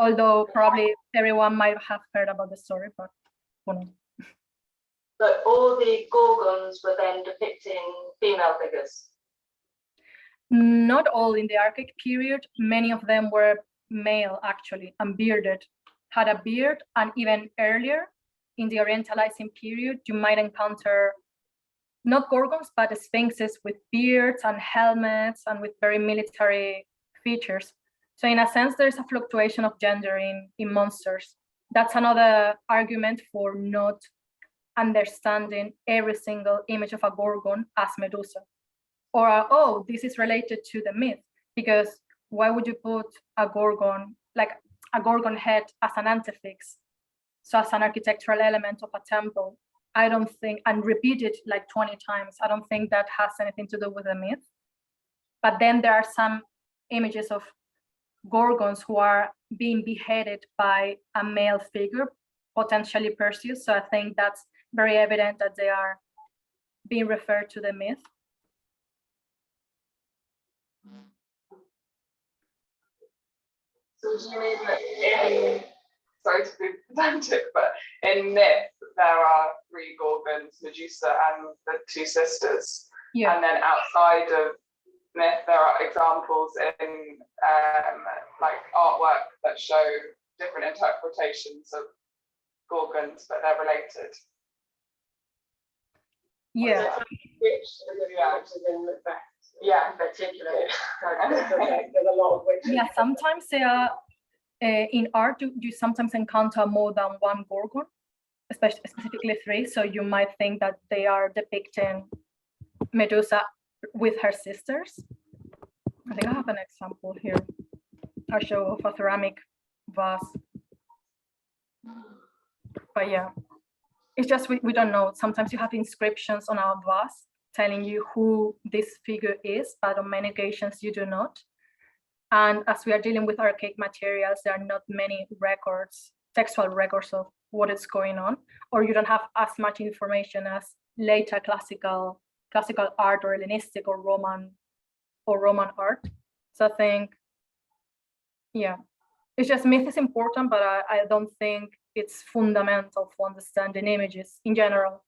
Although probably everyone might have heard about the story, but who knows. But all the Gorgons were then depicting female figures? Not all. In the Archaic period, many of them were male, actually, and bearded, had a beard. And even earlier, in the Orientalizing period, you might encounter not Gorgons, but sphinxes with beards and helmets and with very military features. So in a sense, there's a fluctuation of gender in monsters. That's another argument for not understanding every single image of a Gorgon as Medusa. Or, oh, this is related to the myth, because why would you put a Gorgon, like a Gorgon head, as an antefix? So as an architectural element of a temple, I don't think, and repeat it like 20 times, I don't think that has anything to do with the myth. But then there are some images of Gorgons who are being beheaded by a male figure, potentially Perseus. So I think that's very evident that they are being referred to the myth. So do you mean that sorry to be pedantic, but in myth there are three Gorgons, Medusa and the two sisters. Yeah. And then outside of myth there are examples in like artwork that show different interpretations of Gorgons, but they're related. Yeah. Yeah, particularly. There's a lot of witches. Yeah, sometimes they are in art. You sometimes encounter more than one Gorgon, specifically three. So you might think that they are depicting Medusa with her sisters. I think I have an example here. I show of a ceramic vase. But yeah, it's just we don't know. Sometimes you have inscriptions on our vase telling you who this figure is, but on many occasions you do not. And as we are dealing with archaic materials, there are not many records, textual records of what is going on, or you don't have as much information as later classical art or Hellenistic or Roman art. So I think, yeah, it's just myth is important, but I don't think it's fundamental for understanding images in general,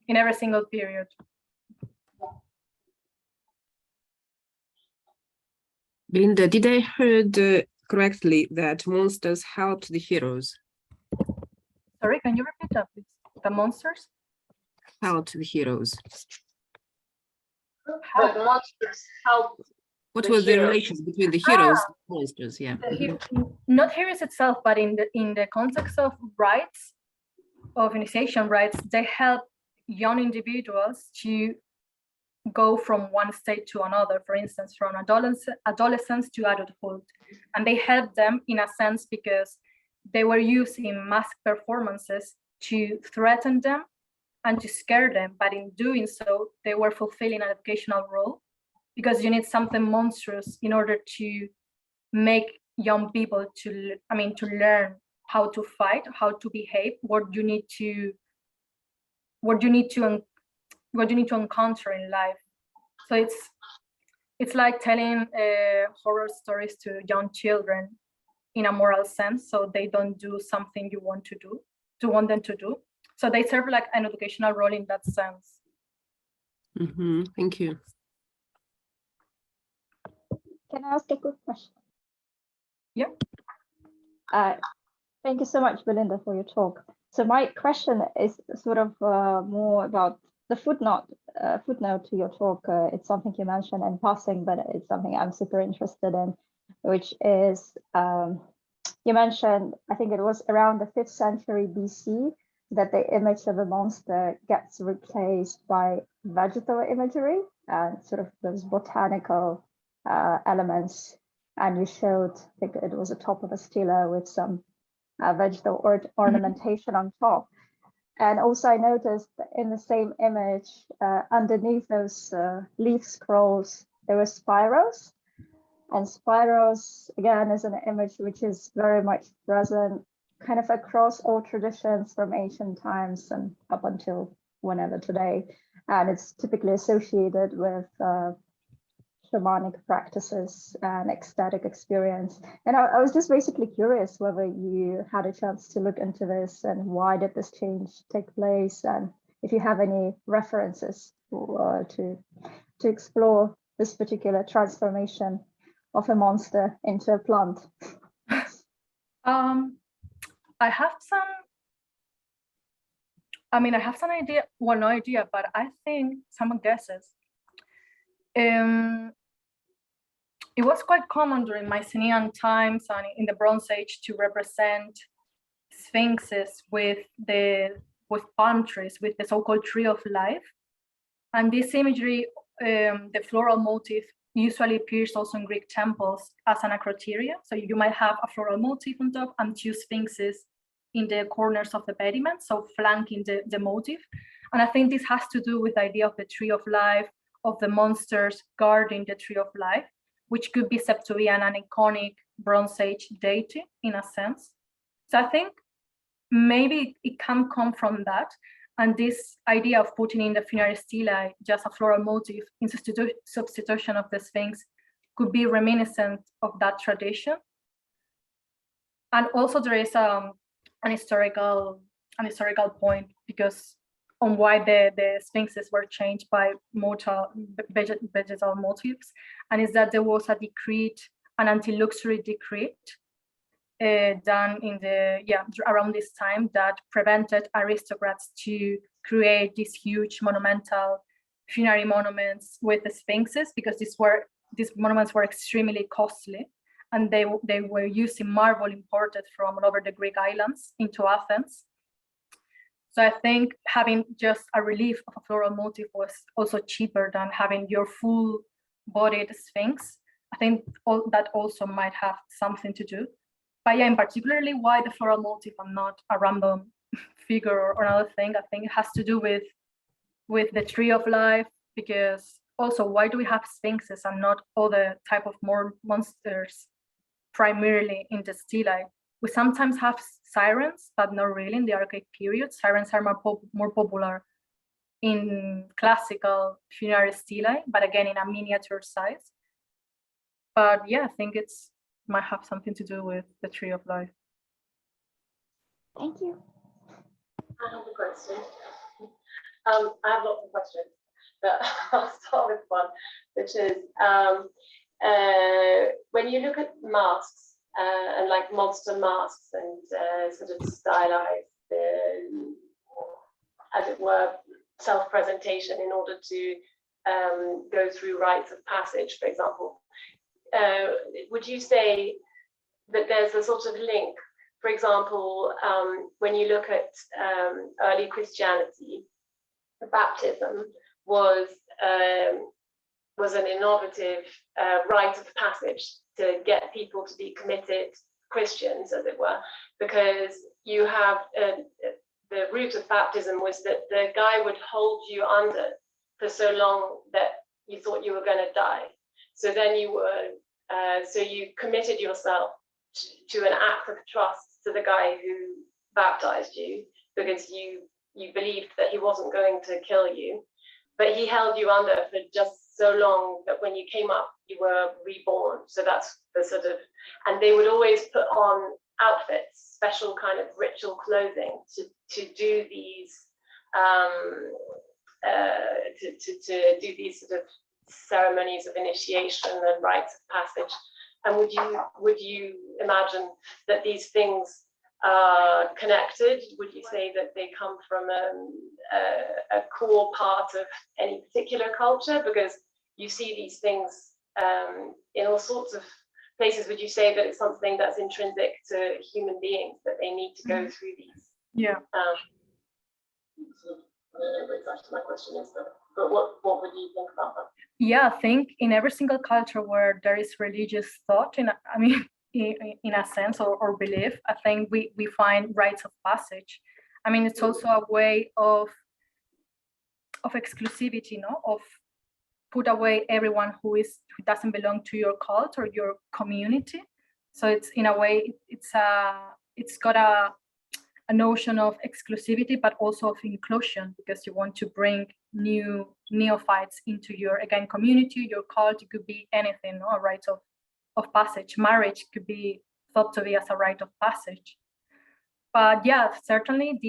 in every single period. Belinda, did I heard correctly that monsters helped the heroes? Sorry, can you repeat that, please? The monsters? Helped the heroes. But monsters help. What The was the heroes. relation between the heroes and monsters? Yeah. Not heroes itself, but in the context of rites, of initiation rites, they help young individuals to go from one state to another, for instance, from adolescence to adulthood. And they help them in a sense because they were using mask performances to threaten them and to scare them. But in doing so, they were fulfilling an educational role, because you need something monstrous in order to make young people to learn how to fight, how to behave, what you need to encounter in life. So it's like telling horror stories to young children in a moral sense, so they don't do something you want them to do. So they serve like an educational role in that sense. Mm-hmm. Thank you. Can I ask a quick question? Yeah. Thank you so much, Belinda, for your talk. So my question is sort of more about the footnote to your talk. It's something you mentioned in passing, but it's something I'm super interested in, which is you mentioned, I think it was around the 5th century BC, that the image of a monster gets replaced by vegetal imagery and sort of those botanical elements. And you showed, I think it was the top of a stela with some vegetal ornamentation on top. And also I noticed in the same image, underneath those leaf scrolls, there were spirals. And spirals, again, is an image which is very much present kind of across all traditions from ancient times and up until whenever today. And it's typically associated with shamanic practices and ecstatic experience. And I was just basically curious whether you had a chance to look into this and why did this change take place, and if you have any references to explore this particular transformation of a monster into a plant. I have some idea, well, no idea, but I think some guesses. It was quite common during Mycenaean times and in the Bronze Age to represent sphinxes with palm trees, with the so-called tree of life. And this imagery, the floral motif, usually appears also in Greek temples as an acroteria. So you might have a floral motif on top and 2 sphinxes in the corners of the pediment, so flanking the motif. And I think this has to do with the idea of the tree of life, of the monsters guarding the tree of life, which could be said to be an iconic Bronze Age deity in a sense. So I think maybe it can come from that. And this idea of putting in the funerary stelae just a floral motif in substitution of the Sphinx could be reminiscent of that tradition. And also there is an historical point because on why the sphinxes were changed by vegetal motifs, and is that there was a decree, an anti-luxury decree done in around this time that prevented aristocrats to create these huge monumental funerary monuments with the sphinxes, because these monuments were extremely costly, and they were using marble imported from all over the Greek islands into Athens. So I think having just a relief of a floral motif was also cheaper than having your full-bodied sphinx. I think that also might have something to do. But yeah, in particularly why the floral motif and not a random figure or another thing, I think it has to do with the tree of life, because also, why do we have sphinxes and not other type of more monsters primarily in the stelae? We sometimes have sirens, but not really in the archaic period. Sirens are more popular in classical funerary stelae, but again in a miniature size. But yeah, I think it's might have something to do with the tree of life. Thank you. I have a question. I have lots of questions, but I'll start with one, which is when you look at masks and like monster masks and sort of stylized, as it were, self-presentation in order to go through rites of passage, for example, would you say that there's a sort of link? For example, when you look at early Christianity, baptism was an innovative rite of passage to get people to be committed Christians, as it were, because you have the root of baptism was that the guy would hold you under for so long that you thought you were going to die. So then you were, so you committed yourself to an act of trust to the guy who baptized you, because you believed that he wasn't going to kill you, but he held you under for just so long that when you came up, you were reborn. So that's the sort of, and they would always put on outfits, special kind of ritual clothing to do these, to do these sort of ceremonies of initiation and rites of passage. And would you imagine that these things are connected? Would you say that they come from a core part of any particular culture? Because you see these things in all sorts of places. Would you say that it's something that's intrinsic to human beings, that they need to go through these? Yeah. I don't know exactly my question is, but what would you think about that? Yeah, I think in every single culture where there is religious thought, in a sense, or belief, I think we find rites of passage. I mean, it's also a way of exclusivity, no? Of put away everyone who doesn't belong to your cult or your community. So it's in a way, it's got a notion of exclusivity, but also of inclusion, because you want to bring new neophytes into your, again, community, your cult. It could be anything, no? A rite of passage. Marriage could be thought to be as a rite of passage. But yeah, certainly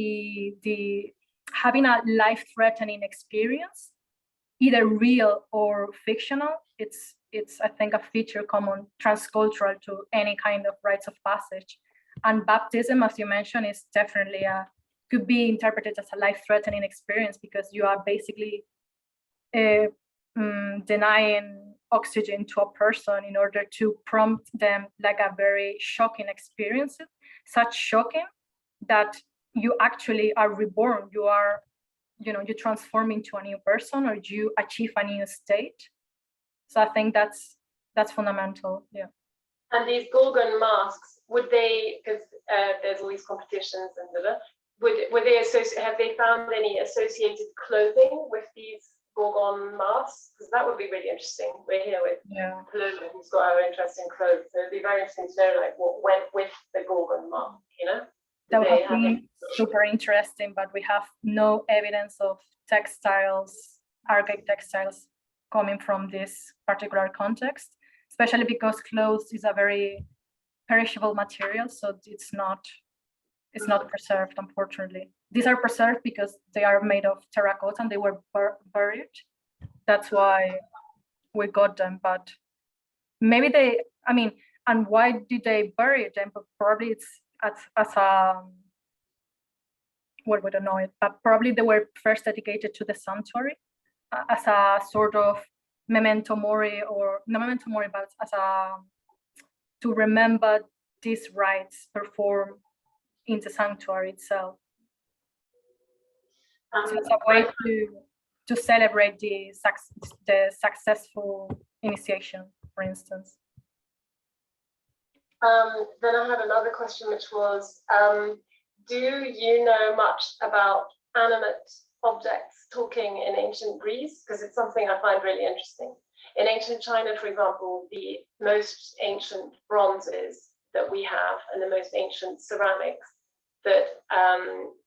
the having a life-threatening experience, either real or fictional, it's I think a feature common transcultural to any kind of rites of passage. And baptism, as you mentioned, is definitely could be interpreted as a life-threatening experience, because you are basically denying oxygen to a person in order to prompt them like a very shocking experience, such shocking that you actually are reborn. You are, you transform into a new person, or you achieve a new state. So I think that's fundamental. Yeah. And these Gorgon masks, would they, because there's all these competitions and would they have they found any associated clothing with these Gorgon masks? Because that would be really interesting. We're here with Paloma, who's got our interest in clothes. So it'd be very interesting to know like what went with the Gorgon mask, That would have been super interesting, but we have no evidence of textiles, archaic textiles, coming from this particular context, especially because clothes is a very perishable material, so it's not preserved, unfortunately. These are preserved because they are made of terracotta and they were buried. That's why we got them. But maybe and why did they bury them? But probably it's as a, well, we don't know it, but probably they were first dedicated to the sanctuary as a sort of memento mori, or not memento mori, but as a, to remember these rites performed in the sanctuary itself. So it's a way to celebrate the successful initiation, for instance. Then I had another question, which was, do you know much about animate objects talking in ancient Greece? Because it's something I find really interesting. In ancient China, for example, the most ancient bronzes that we have and the most ancient ceramics that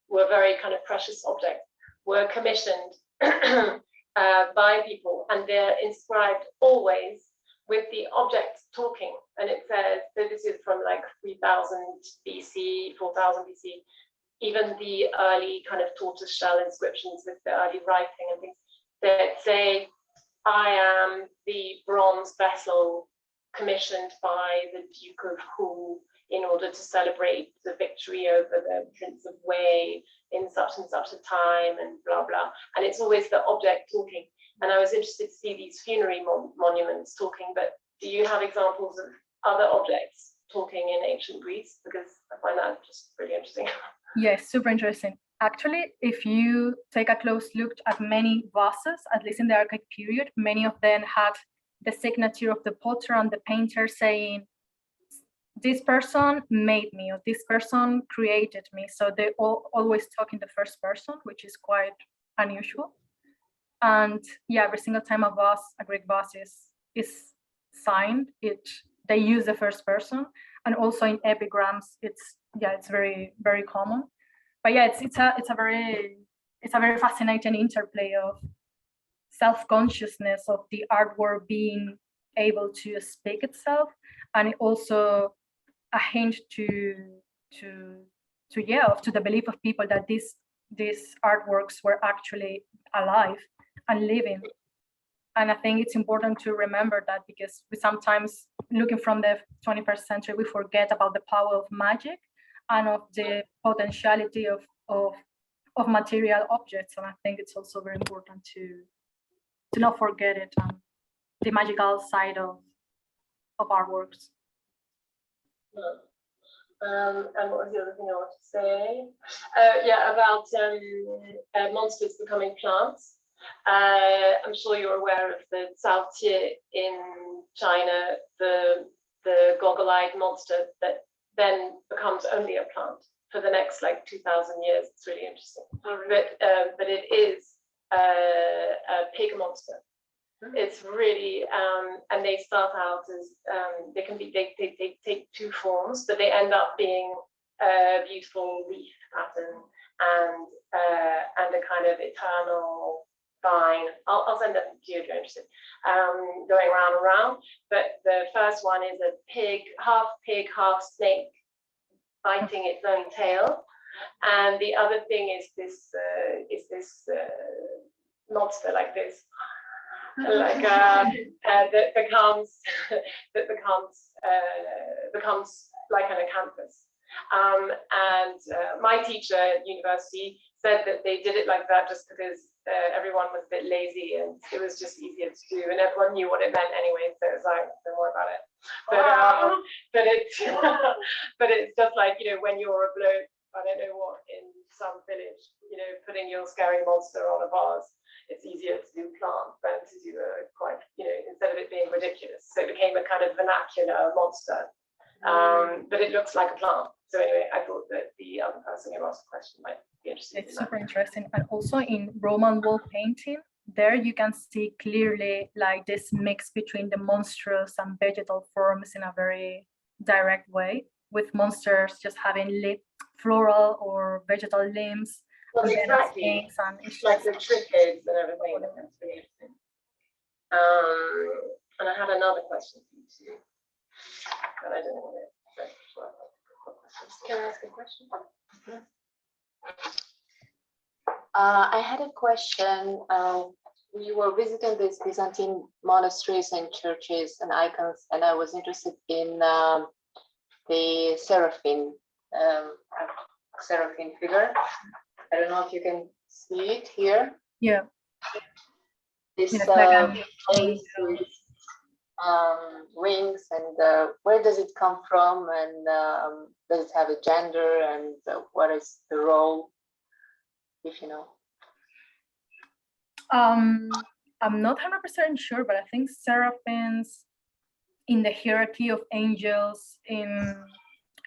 were very kind of precious objects were commissioned by people, and they're inscribed always with the object talking. And it says, so this is from like 3000 BC, 4000 BC, even the early kind of tortoise shell inscriptions with the early writing and things that say, I am the bronze vessel commissioned by the Duke of Hu in order to celebrate the victory over the Prince of Wei in such and such a time, and blah, blah. And it's always the object talking. And I was interested to see these funerary monuments talking, but do you have examples of other objects talking in ancient Greece? Because I find that just really interesting. Yes, super interesting. Actually, if you take a close look at many vases, at least in the Archaic period, many of them had the signature of the potter and the painter saying, this person made me, or this person created me. So they always talk in the first person, which is quite unusual. And yeah, every single time a Greek vase is signed, they use the first person. And also in epigrams, it's very, very common. But yeah, it's a very fascinating interplay of self-consciousness of the artwork being able to speak itself, and also a hint to the belief of people that these artworks were actually alive and living. And I think it's important to remember that, because we sometimes, looking from the 21st century, we forget about the power of magic and of the potentiality of material objects. And I think it's also very important to not forget it, the magical side of artworks. And what was the other thing I wanted to say? About monsters becoming plants. I'm sure you're aware of the Zhaotie in China, the goggle-eyed monster that then becomes only a plant for the next like 2000 years. It's really interesting. But it is a pig monster. It's really and they start out as they take two forms, but they end up being a beautiful leaf pattern and a kind of eternal vine. I'll send that to you if you're interested. Going round and round. But the first one is a pig, half snake, biting its own tail, and the other thing is this monster like this. Like that becomes like an acanthus. And my teacher at university said that they did it like that just because everyone was a bit lazy and it was just easier to do, and everyone knew what it meant anyway, so it was like, don't worry about it. But it's just like, you know, when you're a bloke, I don't know what, in some village, you know, putting your scary monster on a vase, it's easier to do plant than to do a quite, you know, instead of it being ridiculous. So it became a kind of vernacular monster, but it looks like a plant. So anyway, I thought that the other person who asked the question might be interested. It's super interesting. And also in Roman wall painting, there you can see clearly like this mix between the monstrous and vegetal forms in a very direct way, with monsters just having floral or vegetal limbs. Well, exactly. And it's like the trichids and everything. That's really interesting. And I had another question for you too, but I don't know what it is. Can I ask a question? I had a question. We were visiting these Byzantine monasteries and churches and icons, and I was interested in the seraphim figure. I don't know if you can see it here. Yeah. This wings, and where does it come from, and does it have a gender, and what is the role, if you know? I'm not 100% sure, but I think seraphims in the hierarchy of angels in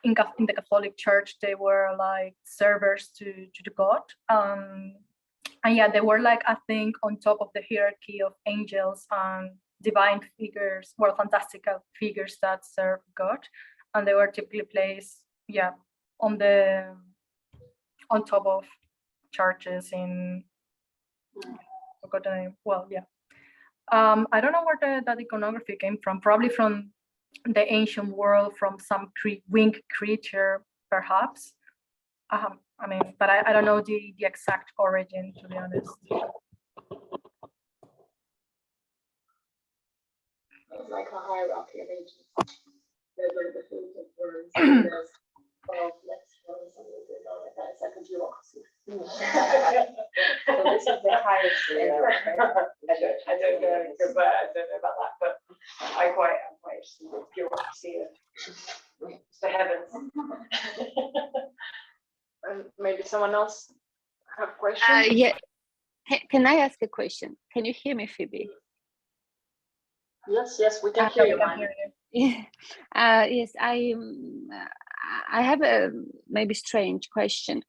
the Catholic Church, they were like servers to the God. And yeah, they were like, I think, on top of the hierarchy of angels and divine figures, well, fantastical figures that serve God. And they were typically placed, yeah, on top of churches in, I forgot the name. Well, yeah. I don't know where that iconography came from, probably from the ancient world, from some winged creature, perhaps. I mean, but I don't know the exact origin, to be honest. It's like a hierarchy of ages. There's like the field of words, and there's 12 next ones, and there's all like that. It's like a bureaucracy. So this is the highest layer. I don't know, but I don't know about that, but I'm quite interested in the bureaucracy of the heavens. And maybe someone else have questions? Yeah. Can I ask a question? Can you hear me, Phoebe? Yes, we can hear you, man. Yes, I have a maybe strange question.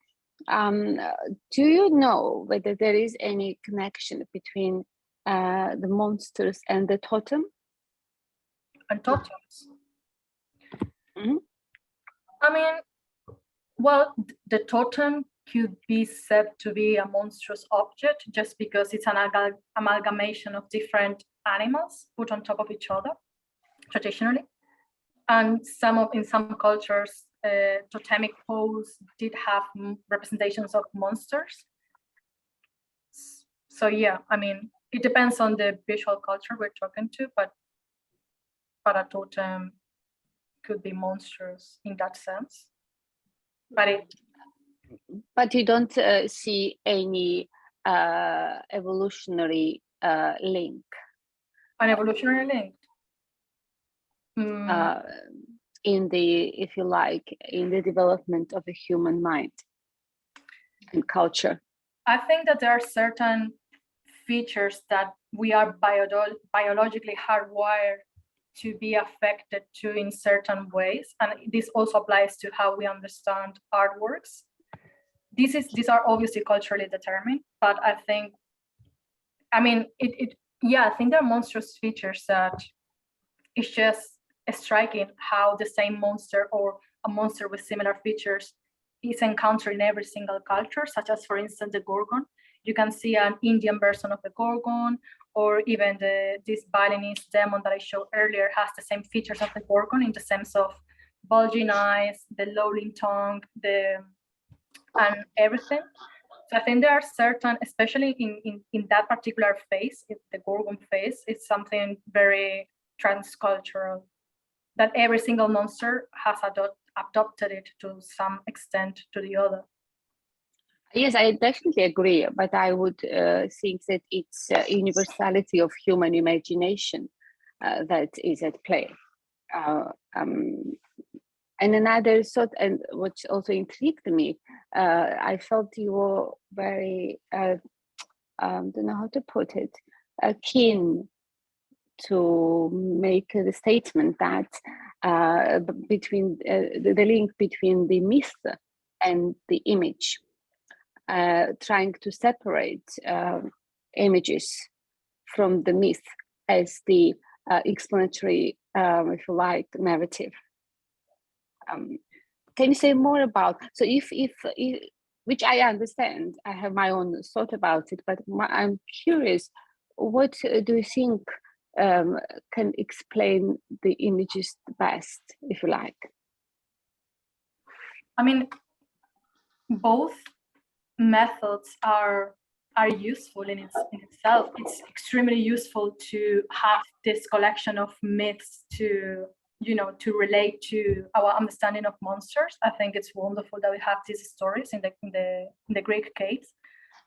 Do you know whether there is any connection between the monsters and the totem? And totems? Mm-hmm. I mean, well, the totem could be said to be a monstrous object just because it's an amalgamation of different animals put on top of each other, traditionally. And in some cultures, totemic poles did have representations of monsters. So yeah, I mean, it depends on the visual culture we're talking to, but a totem could be monstrous in that sense. But you don't see any evolutionary link. An evolutionary link? In the, if you like, in the development of the human mind and culture. I think that there are certain features that we are biologically hardwired to be affected to in certain ways. And this also applies to how we understand artworks. These are obviously culturally determined, but I think, I mean, I think there are monstrous features that it's just striking how the same monster or a monster with similar features is encountered in every single culture, such as, for instance, the Gorgon. You can see an Indian version of the Gorgon, or even this Balinese demon that I showed earlier has the same features of the Gorgon in the sense of bulging eyes, the lolling tongue, and everything. So I think there are certain, especially in that particular phase, the Gorgon phase, it's something very transcultural, that every single monster has adopted it to some extent to the other. Yes, I definitely agree, but I would think that it's universality of human imagination that is at play. And another thought, and which also intrigued me, I felt you were very, don't know how to put it, keen to make the statement that between the link between the myth and the image, trying to separate images from the myth as the explanatory, if you like, narrative. Can you say more about, so if which I understand, I have my own thought about it, but I'm curious, what do you think can explain the images best, if you like? I mean, both methods are useful in itself. It's extremely useful to have this collection of myths to relate to our understanding of monsters. I think it's wonderful that we have these stories in the Greek caves.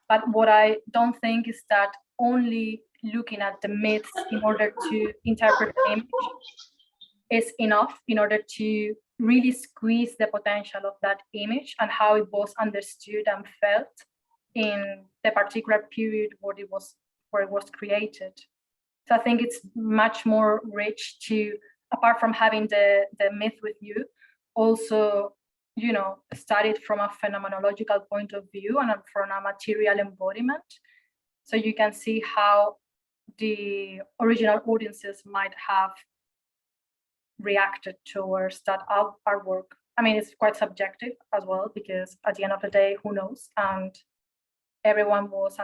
But what I don't think is that only looking at the myths in order to interpret the image is enough in order to really squeeze the potential of that image and how it was understood and felt in the particular period where it was created. So I think it's much more rich to, apart from having the myth with you, also studied from a phenomenological point of view and from a material embodiment. So you can see how the original audiences might have reacted towards that artwork. I mean, it's quite subjective as well, because at the end of the day, who knows? And everyone was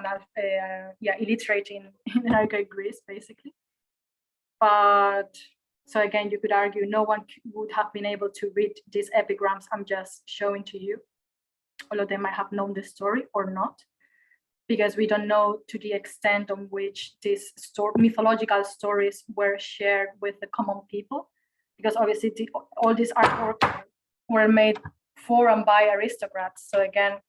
illiterate in Archaic Greece, basically. But so again, you could argue no one would have been able to read these epigrams I'm just showing to you, although they might have known the story or not, because we don't know to the extent on which these mythological stories were shared with the common people, because obviously all these artworks were made for and by aristocrats. So again,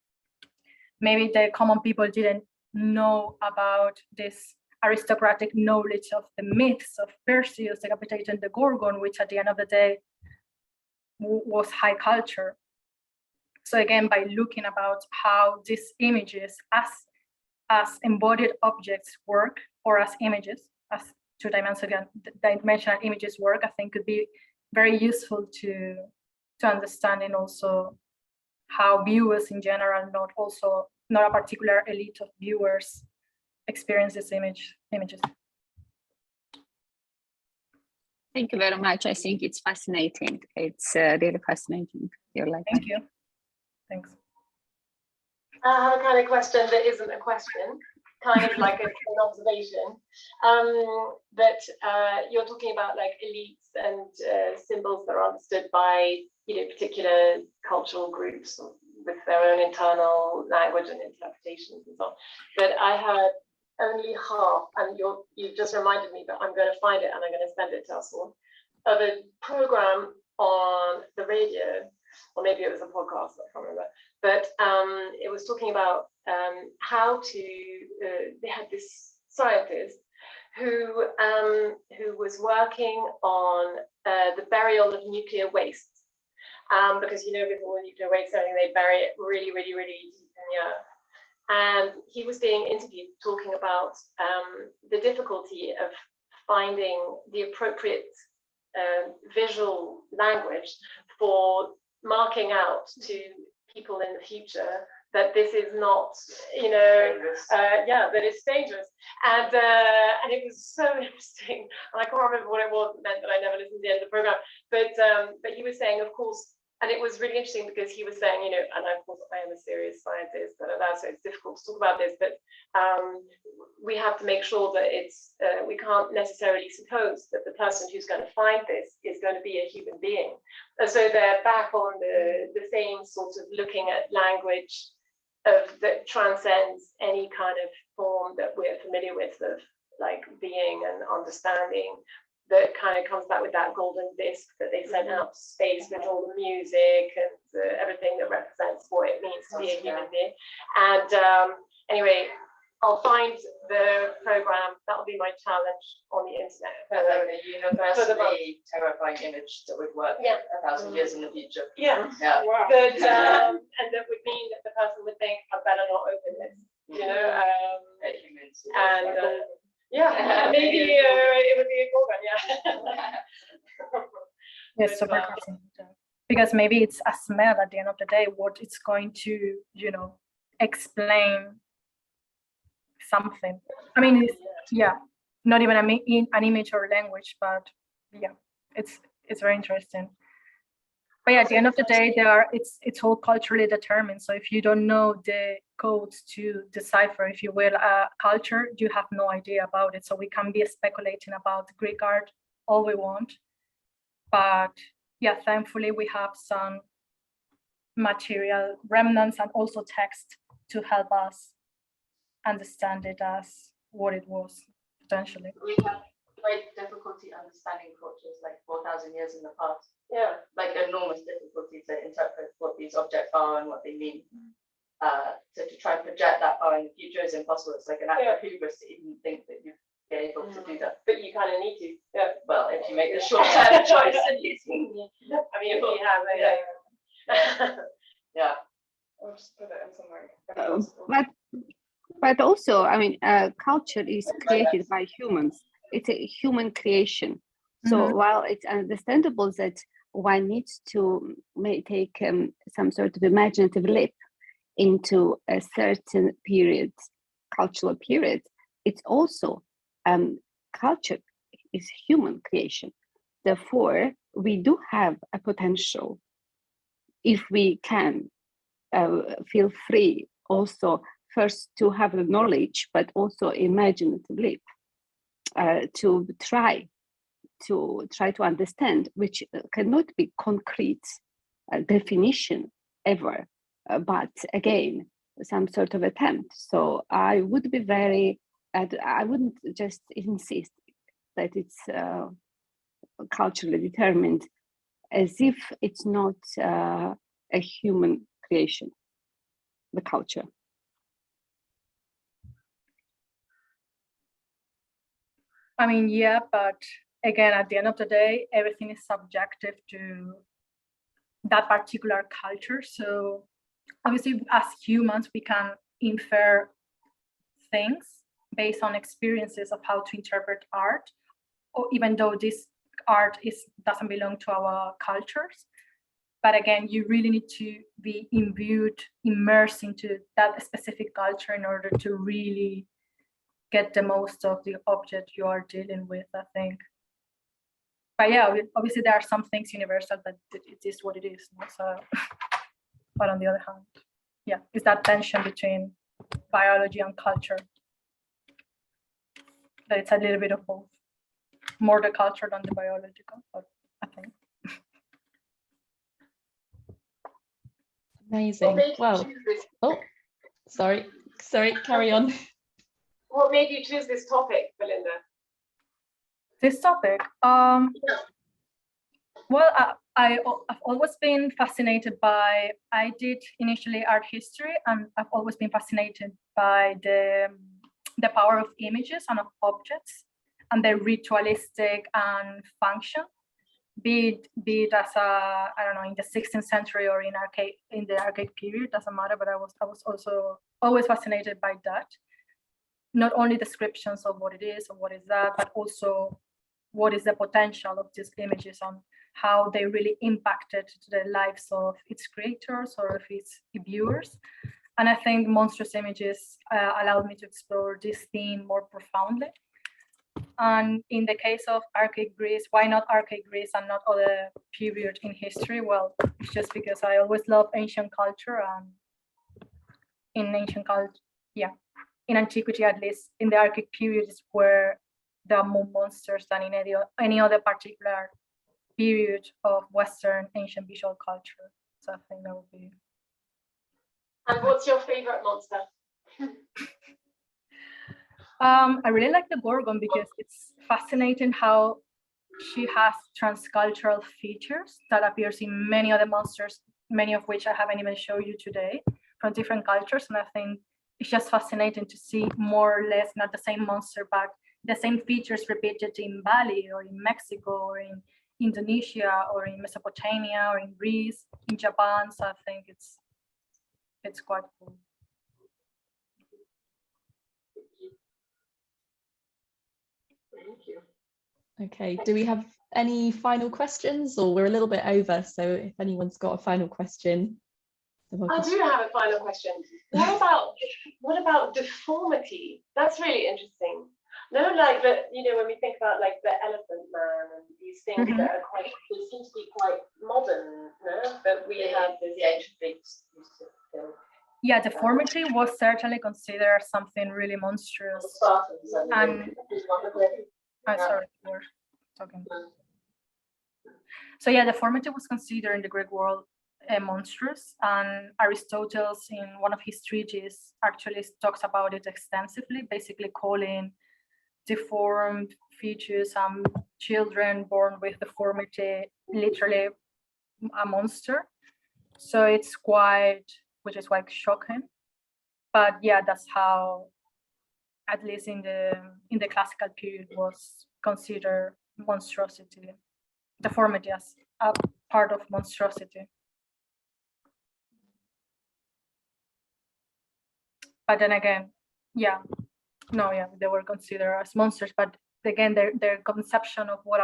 maybe the common people didn't know about this aristocratic knowledge of the myths of Perseus decapitating the Gorgon, which at the end of the day was high culture. So again, by looking about how these images as embodied objects work, or as images, as two-dimensional images work, I think could be very useful to understanding also how viewers in general, not a particular elite of viewers, experience these images. Thank you very much. I think it's fascinating. It's really fascinating. Thank you. Thanks. I have a kind of question that isn't a question, kind of like an observation. That you're talking about like elites and symbols that are understood by particular cultural groups with their own internal language and interpretations and so on. But I heard only half, and you've just reminded me, but I'm going to find it and I'm going to send it to us all, of a program on the radio, or maybe it was a podcast, I can't remember, but it was talking about how to, they had this scientist who was working on the burial of nuclear waste, because before nuclear waste, they bury it really, really, really deep in the earth. And he was being interviewed talking about the difficulty of finding the appropriate visual language for marking out to people in the future that this is not, that it's dangerous. And it was so interesting. And I can't remember what it was. It meant that I never listened to the end of the program. But he was saying, of course, and it was really interesting because he was saying, and of course I am a serious scientist, so it's difficult to talk about this, but we have to make sure that we can't necessarily suppose that the person who's going to find this is going to be a human being. And so they're back on the same sort of looking at language that transcends any kind of form that we're familiar with of like being and understanding, that kind of comes back with that golden disc that they sent out to space with all the music and everything that represents what it means to be a human being. And anyway, I'll find the program. That'll be my challenge on the internet. Like a universally terrifying image that would work 1,000 years in the future. Yeah. Wow. But, and that would mean that the person would think, I better not open this, maybe it would be a Gorgon, Yes, super interesting. Because maybe it's a smell at the end of the day, what it's going to, explain something. I mean, not even an image or language, but it's very interesting. But at the end of the day, it's all culturally determined. So if you don't know the codes to decipher, if you will, a culture, you have no idea about it. So we can be speculating about Greek art all we want. But thankfully we have some material remnants and also text to help us understand it as what it was potentially. We have great difficulty understanding cultures like 4,000 years in the past. Yeah, like enormous difficulty to interpret what these objects are and what they mean. So to try and project that far in the future is impossible. It's like an act of hubris to even think that you'd be able to do that. But you kind of need to. Yeah. Well, if you make the short-term choice and using. I mean, if you have I'll just put it in somewhere. But also, I mean, culture is created by humans. It's a human creation. So while it's understandable that one needs to take some sort of imaginative leap into a certain period, cultural period. It's also culture is human creation. Therefore, we do have a potential, if we can feel free also first to have the knowledge, but also imaginative leap to try to understand, which cannot be concrete definition ever, but again, some sort of attempt. So I would be I wouldn't just insist that it's culturally determined, as if it's not a human creation, the culture. I mean, yeah, but again, at the end of the day, everything is subjective to that particular culture. So obviously, as humans, we can infer things based on experiences of how to interpret art, or even though this art doesn't belong to our cultures. But again, you really need to be immersed into that specific culture in order to really get the most of the object you are dealing with, I think. But yeah, obviously there are some things universal, that it is what it is. So, but on the other hand, yeah, it's that tension between biology and culture. That it's a little bit of both, more the culture than the biological, but I think. Amazing. Well, oh, sorry, carry on. What made you choose this topic, Belinda? This topic? Well, I've always been fascinated by, I did initially art history, and I've always been fascinated by the power of images and of objects and their ritualistic and function, be it as I don't know, in the 16th century or in the archaic period, doesn't matter, but I was also always fascinated by that. Not only descriptions of what it is or what is that, but also what is the potential of these images and how they really impacted the lives of its creators or of its viewers. And I think Monstrous images allowed me to explore this theme more profoundly. And in the case of Archaic Greece, why not Archaic Greece and not other period in history? Well, it's just because I always love ancient culture, and in ancient culture, yeah, in antiquity, at least in the Archaic period, is where there are more monsters than in any other particular period of Western ancient visual culture. So I think that would be. And what's your favorite monster? I really like the Gorgon because it's fascinating how she has transcultural features that appears in many other monsters, many of which I haven't even shown you today, from different cultures. And I think it's just fascinating to see more or less not the same monster, but the same features repeated in Bali or in Mexico or in Indonesia or in Mesopotamia or in Greece, in Japan. So I think it's quite cool. Thank you. Okay, do we have any final questions, or we're a little bit over, so if anyone's got a final question. I do have a final question. What about deformity? That's really interesting. No, like when we think about like the Elephant Man and these things that are quite, they seem to be quite modern, no? But we have the ancient Greeks used to film. Yeah, deformity was certainly considered something really monstrous. And sorry for talking. So yeah, deformity was considered in the Greek world monstrous, and Aristotle, in one of his treatises, actually talks about it extensively, basically calling deformed features and children born with deformity literally a monster. So it's which is quite shocking. But yeah, that's how, at least in the classical period, was considered monstrosity, deformity as a part of monstrosity. But then again, they were considered as monsters. But again, their conception of what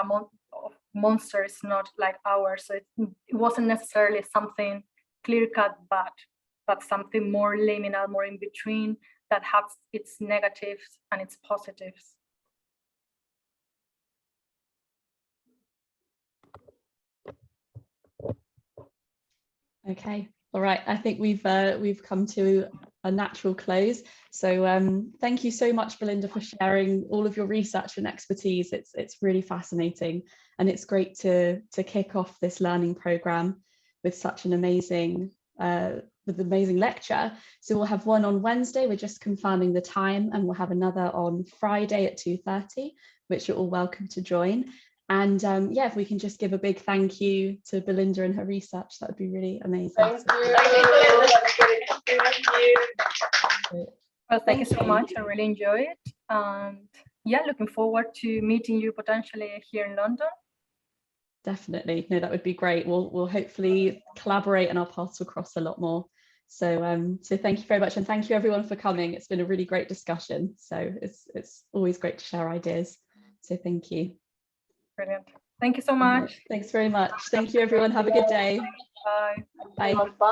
monster is not like ours. So it wasn't necessarily something clear-cut bad, but something more liminal, more in between, that has its negatives and its positives. Okay, all right. I think we've come to a natural close. So thank you so much, Belinda, for sharing all of your research and expertise. It's really fascinating, and it's great to kick off this learning program with such an amazing lecture. So we'll have one on Wednesday. We're just confirming the time, and we'll have another on Friday at 2:30, which you're all welcome to join. And yeah, if we can just give a big thank you to Belinda and her research, that would be really amazing. Thank you. Well, thank you so much. I really enjoyed it. And yeah, looking forward to meeting you potentially here in London. Definitely. No, that would be great. We'll hopefully collaborate and our paths will cross a lot more. So so thank you very much, and thank you everyone for coming. It's been a really great discussion. So it's always great to share ideas. So thank you. Brilliant. Thank you so much. Thanks very much. Thank you, everyone. Have a good day. Bye. Bye. Bye.